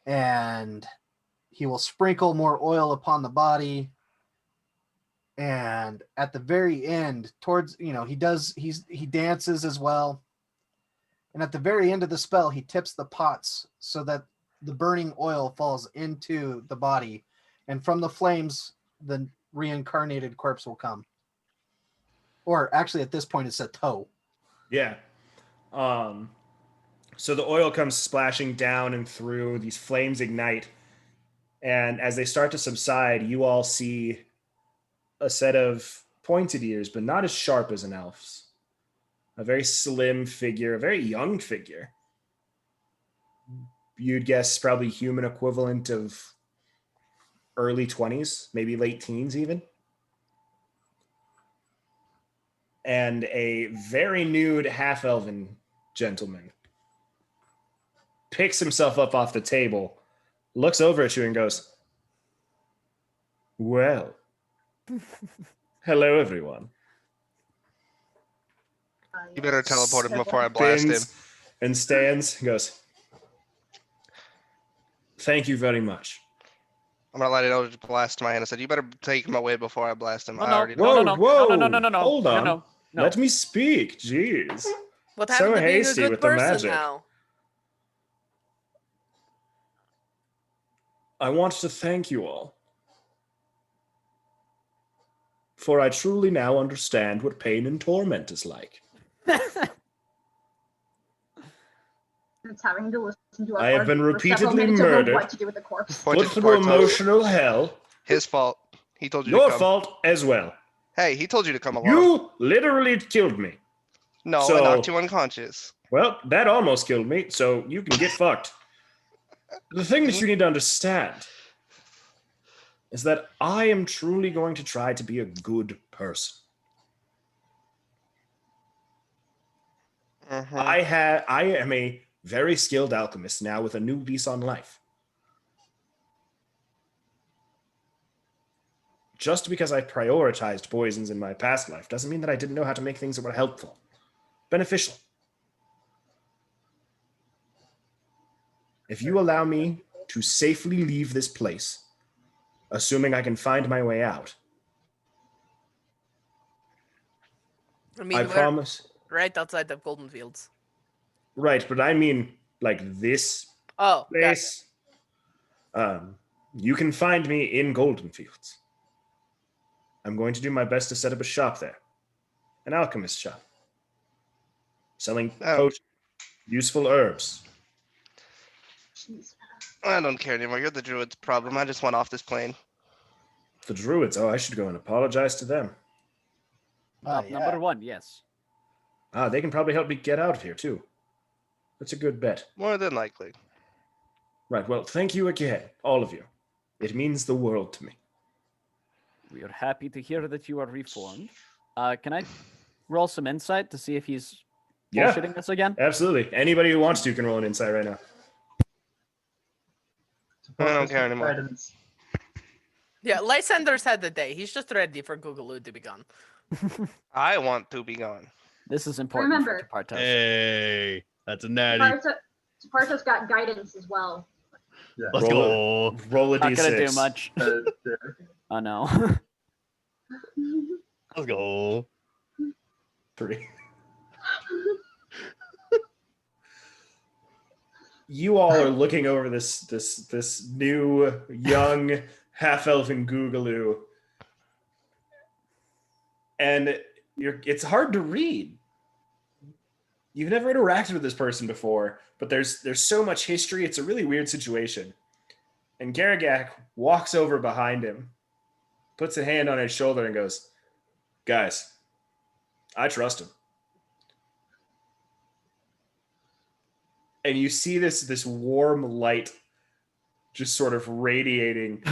And he will sprinkle more oil upon the body. And at the very end, towards, he dances as well. And at the very end of the spell, he tips the pots so that the burning oil falls into the body. And from the flames, the reincarnated corpse will come. Or actually, at this point, it's a toe. Yeah. So the oil comes splashing down and through, these flames ignite, and as they start to subside, you all see a set of pointed ears, but not as sharp as an elf's. A very slim figure, a very young figure. You'd guess probably human equivalent of early 20s, maybe late teens even. And a very nude half-elven gentleman picks himself up off the table, looks over at you and goes, "Well, hello everyone." You better teleport him before I blast him. Spins and stands and goes, "Thank you very much." I'm gonna let Eldritch blast my hand. I said, "You better take him away before I blast him." No, I no, already Whoa, no, whoa, no, no, no, no, no, hold no, on. no, no. Let me speak. Jeez. What So happened to being a hasty good with the person magic. now? I want to thank you all. For I truly now understand what pain and torment is like. It's having to listen to us I have been argue for several repeatedly minutes over murdered. what to do with the corpse. Pointed Put to through Partos. emotional hell. His fault. He told you Your to come. fault as well. Hey, he told you to come along. You literally killed me. No, So- I knocked you unconscious. Well, that almost killed me, so you can get fucked. The thing that you need to understand is that I am truly going to try to be a good person. Mhm. I am a very skilled alchemist now with a new lease on life. Just because I prioritized poisons in my past life doesn't mean that I didn't know how to make things that were helpful, beneficial. If you allow me to safely leave this place, assuming I can find my way out, I mean, I we're promise. right outside the Golden Fields. Right, but I mean like this Oh, gotcha. place. You can find me in Golden Fields. I'm going to do my best to set up a shop there, an alchemist shop, selling potions, useful herbs. Jeez. I don't care anymore. You're the druid's problem. I just want off this plane. The druids. Oh, I should go and apologize to them. Top number one, yes. They can probably help me get out of here too. That's a good bet. More than likely. Right. Well, thank you again, all of you. It means the world to me. We are happy to hear that you are reformed. Can I roll some insight to see if he's Yeah, bullshitting us again? absolutely. Anybody who wants to can roll an insight right now. I don't care anymore. Guidance. Yeah, Lysander's had the day. He's just ready for Googaloo to be gone. I want to be gone. This is important Remember- for Partos. Hey, that's a natty. Partos got guidance as well. Yeah. Let's Roll go. Roll a Not d6. gonna do much. Yeah. Oh no. Let's go. 3. You all are looking over this new young half-elven Googaloo, and it's hard to read. You've never interacted with this person before, but there's so much history. It's a really weird situation. And Garagak walks over behind him, puts a hand on his shoulder, and goes, "Guys, I trust him." And you see this warm light just sort of radiating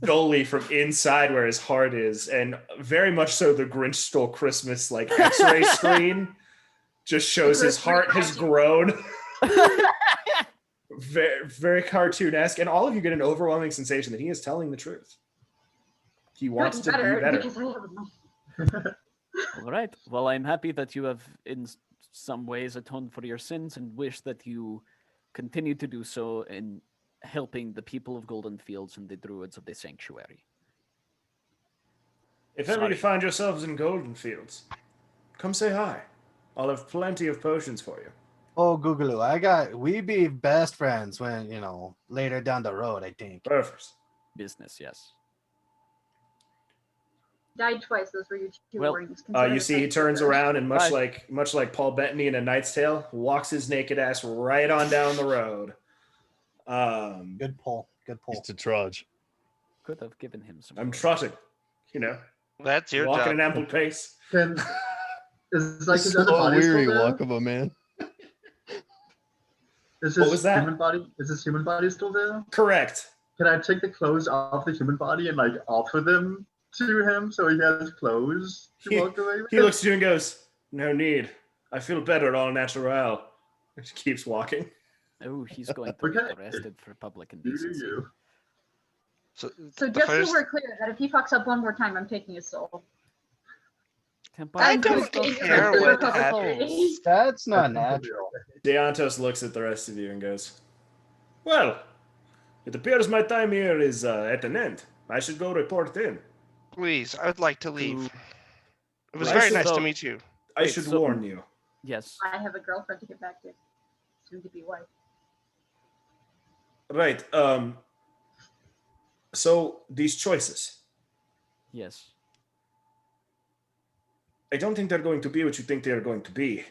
dully from inside where his heart is, and very much so the Grinch Stole Christmas like X-ray screen just shows his heart has grown. Very, very cartoonesque, and all of you get an overwhelming sensation that he is telling the truth. He wants to be better. Because I have All right. Well, I'm happy that you have, in some ways, atoned for your sins, and wish that you continue to do so in helping the people of Golden Fields and the druids of the sanctuary. If ever you Sorry. find yourselves in Golden Fields, come say hi. I'll have plenty of potions for you. Oh, Googaloo, we be best friends when, later down the road, I think. Perfect. Business, yes. Died twice. Those were your two Well, warnings. You Consider see, the he first turns first. around and Bye. much like Paul Bettany in A Knight's Tale, walks his naked ass right on down the road. Good pull. Good He's pull. to trudge. Could have given him some. I'm clothes. trotting, That's your walking job. an ample pace. Can is like his other Slow, body still weary there? walk of a man. Is What his was that? human body? Is his human body still there? Correct. Can I take the clothes off the human body and like offer them to him so he has clothes to He- walk away with? He looks at you and goes, "No need. I feel better all natural." And she keeps walking. Oh, he's going to Okay. get arrested for public You do indecency. you. So, So the just first- so we're clear, that if he fucks up one more time, I'm taking his soul. I I'm don't posting it care for what public happens. face. That's not That's natural. Deontos looks at the rest of you and goes, "Well, it appears my time here is at an end. I should go report in. Please, I would like to leave. To- It was Right, very nice so- to meet you. I Wait, should so- warn you. Yes. I have a girlfriend to get back to, soon to be wife. Right. So these choices, Yes. I don't think they're going to be what you think they're going to be.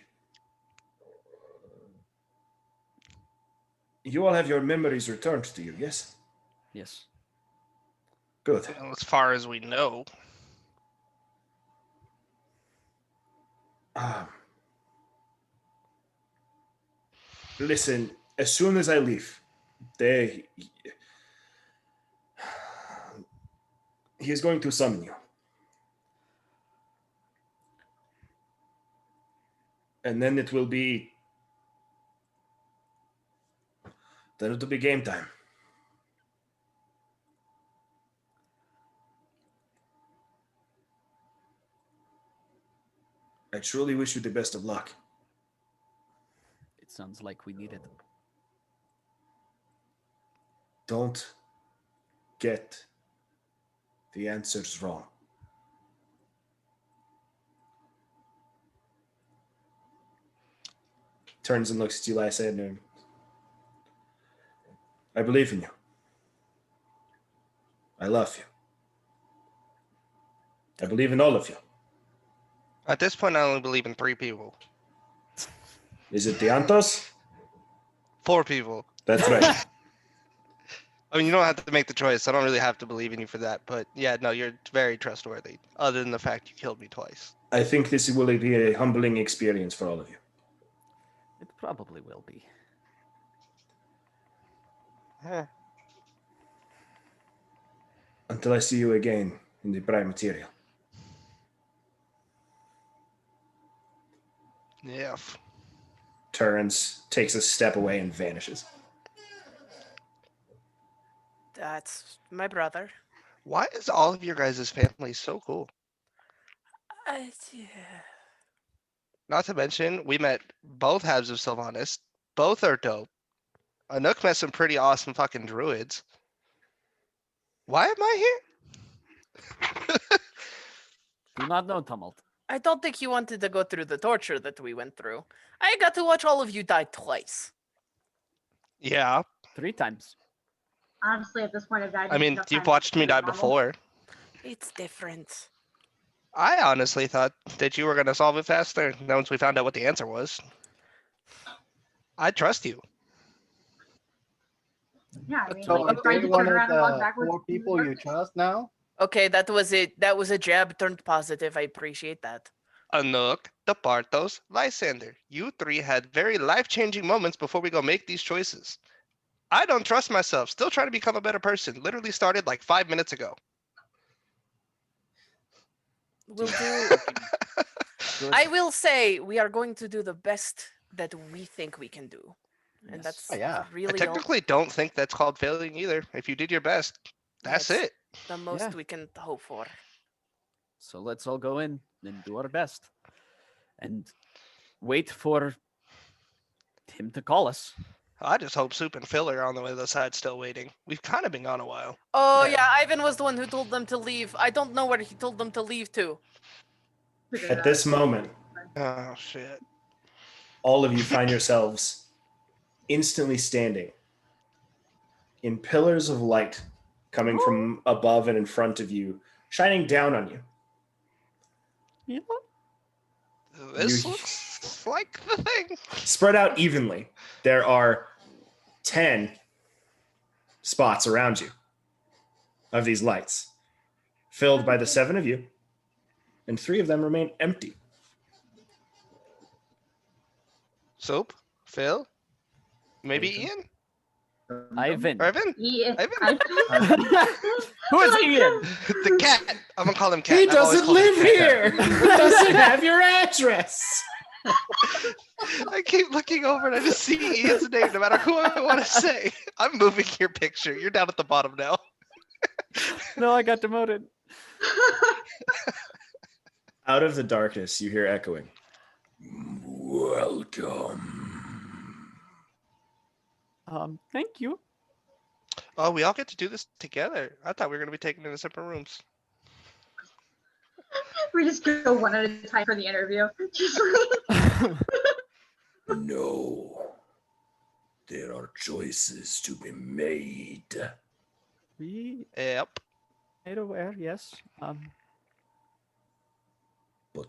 You all have your memories returned to you, yes? Yes. Good. Well, as far as we know. Listen, as soon as I leave, he is going to summon you. And then it will be game time. I truly wish you the best of luck. It sounds like we need it. Don't get the answers wrong. Turns and looks at you, Lysander. I believe in you. I love you. I believe in all of you. At this point, I only believe in 3 people. Is it Deantos? 4 people. That's right. I mean, you don't have to make the choice. I don't really have to believe in you for that. But yeah, no, you're very trustworthy. Other than the fact you killed me twice. I think this will be a humbling experience for all of you. It probably will be. Huh. Until I see you again in the prime material. Yeah. Turns, takes a step away, and vanishes. That's my brother. Why is all of your guys' family so cool? Yeah. Not to mention, we met both halves of Sylvanas. Both are dope. Anouk met some pretty awesome fucking druids. Why am I here? Do not know, Tumult. I don't think you wanted to go through the torture that we went through. I got to watch all of you die twice. Yeah, 3 times. Honestly, at this point, I've died. I mean, enough you've times watched to me be die normal. before. It's different. I honestly thought that you were going to solve it faster once we found out what the answer was. I trust you. Yeah, I mean, So I if tried to You're one turn around and of walk the backwards. 4 people you trust now? Okay, that was it. That was a jab turned positive. I appreciate that. Anouk, Departos, Lysander. You 3 had very life-changing moments before we go make these choices. I don't trust myself. Still trying to become a better person. Literally started like 5 minutes ago. We'll do. Good. I will say we are going to do the best that we think we can do, and Yes. that's Oh, yeah. I really all, technically don't think that's called failing either. If you did your best, that's it. the most Yeah. we can hope for. So let's all go in and do our best. And wait for him to call us. I just hope Soup and Phil are on the other side still waiting. We've kind of been gone a while. Oh Yeah. yeah, Ivan was the one who told them to leave. I don't know where he told them to leave to. Figure it At this out. moment, Oh, shit. all of you find yourselves instantly standing in pillars of light coming from above and in front of you, shining down on you. Yeah. This You- looks like the thing. Spread out evenly, there are 10 spots around you of these lights, filled by the 7 of you, and 3 of them remain empty. Soap, Phil, maybe Nathan. Ian, Ivan. Irvin, Yeah. Ivan? Who is Ian? the cat. I'm gonna call him Cat. He I've always doesn't called him live Cat. here. He doesn't have your address. I keep looking over and I just see Ian's name, no matter who I want to say. I'm moving your picture. You're down at the bottom now. No, I got demoted. Out of the darkness, you hear echoing. Welcome. Thank you. Oh, we all get to do this together. I thought we were gonna be taken into separate rooms. We just go one at a time for the interview. Just No. There are choices to be made. We Yep. made aware, yes. But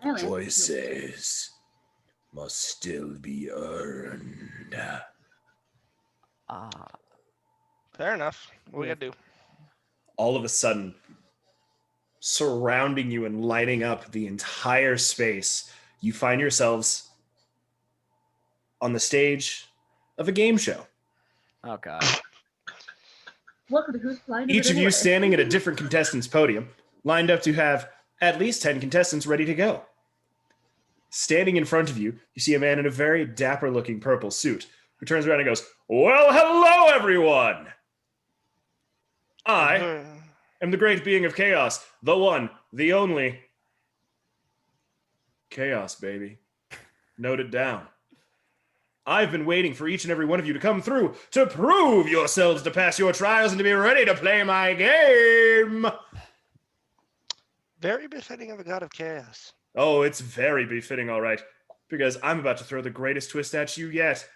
Really? choices must still be earned. Fair enough. What we gotta do? All of a sudden, surrounding you and lighting up the entire space, you find yourselves on the stage of a game show. Oh god. welcome to Who's Flying Each of you standing at a different contestant's podium, lined up to have at least 10 contestants ready to go. Standing in front of you, you see a man in a very dapper-looking purple suit who turns around and goes, "Well, hello, everyone! I am the great being of chaos, the one, the only. Chaos, baby. Note it down. I've been waiting for each and every one of you to come through to prove yourselves to pass your trials and to be ready to play my game." Very befitting of a god of chaos. Oh, it's very befitting, all right, because I'm about to throw the greatest twist at you yet.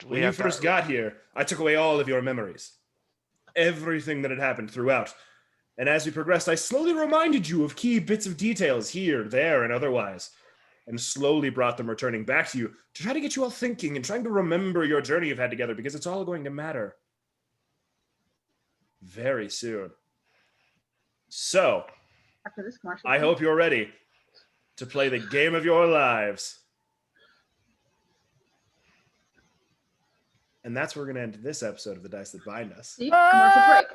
When you first got here, I took away all of your memories. Everything that had happened throughout. And as we progressed, I slowly reminded you of key bits of details here, there, and otherwise. And slowly brought them returning back to you to try to get you all thinking and trying to remember your journey you've had together, because it's all going to matter very soon. So, after this commercial. I hope you're ready to play the game of your lives. And that's where we're going to end this episode of The Dice That Bind Us. See? Commercial break.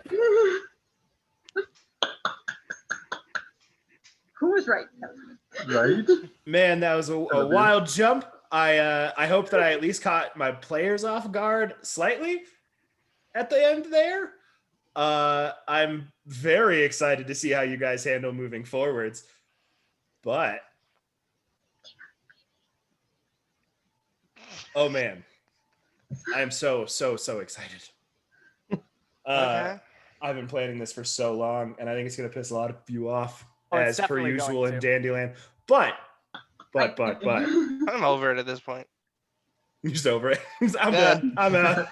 Who was right? Right? Man, that was a wild jump. I hope that I at least caught my players off guard slightly at the end there. I'm very excited to see how you guys handle moving forwards. But oh man, I am so excited. Okay. I've been planning this for so long, and I think it's going to piss a lot of you off, Oh, it's as per definitely usual going in to. Dandyland. But I'm over it at this point. you're just over it. I'm Yeah. done. I'm out.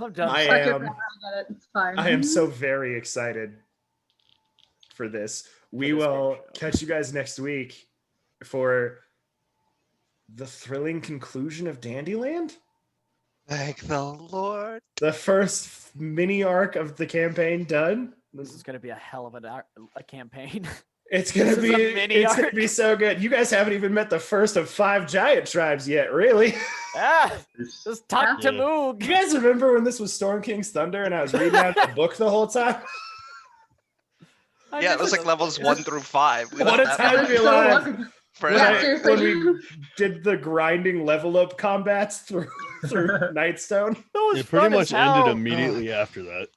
I'm done. I Suck your am. crap, I get it. It's fine. I am so very excited for this. We this game will show. catch you guys next week for the thrilling conclusion of Dandyland. Thank the Lord. The first mini arc of the campaign done. This is going to be a hell of a campaign. It's gonna This is be a mini it's gonna arc. be so good. You guys haven't even met the first of 5 giant tribes yet, really. Just talk to Yeah. Moog. You guys remember when this was Storm King's Thunder and I was reading out the book the whole time? Yeah, it was like levels 1 through 5. We What left a that time to be alive. When, forever. Yeah, seriously. when we did the grinding level up combats through Nightstone. It pretty much ended immediately after that.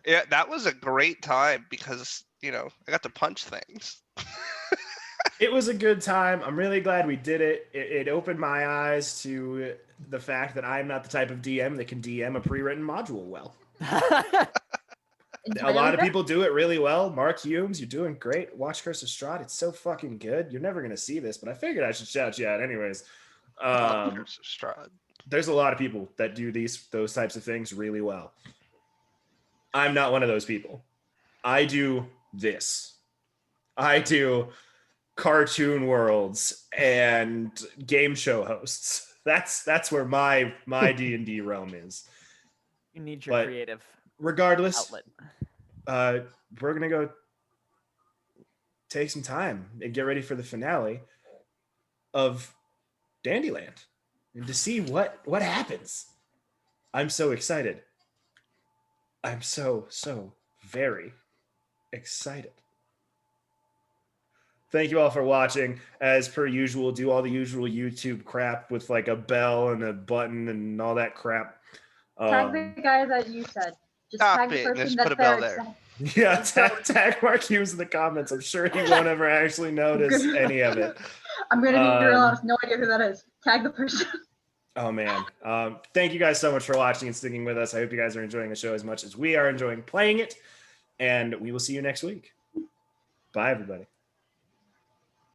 Yeah, that was a great time because, I got to punch things. It was a good time. I'm really glad we did it. It opened my eyes to the fact that I'm not the type of DM that can DM a pre-written module well. A lot of people do it really well. Mark Humes, you're doing great. Watch Curse of Strahd. It's so fucking good. You're never going to see this, but I figured I should shout you out anyways. There's a lot of people that do those types of things really well. I'm not one of those people. I do this. I do cartoon worlds and game show hosts. That's where my D&D realm is. You need your But creative regardless, outlet. we're gonna go take some time and get ready for the finale of Dandyland and to see what happens. I'm so excited. I'm so very excited. Thank you all for watching. As per usual, do all the usual YouTube crap with like a bell and a button and all that crap. Tag the guy that you said. Just Stop tag the it, and person just put that's a bell there. there. Yeah, tag Mark Hughes in the comments. I'm sure he won't ever actually notice any of it. I'm gonna be real honest, no idea who that is. Tag the person. Oh man. Thank you guys so much for watching and sticking with us. I hope you guys are enjoying the show as much as we are enjoying playing it. And we will see you next week. Bye, everybody.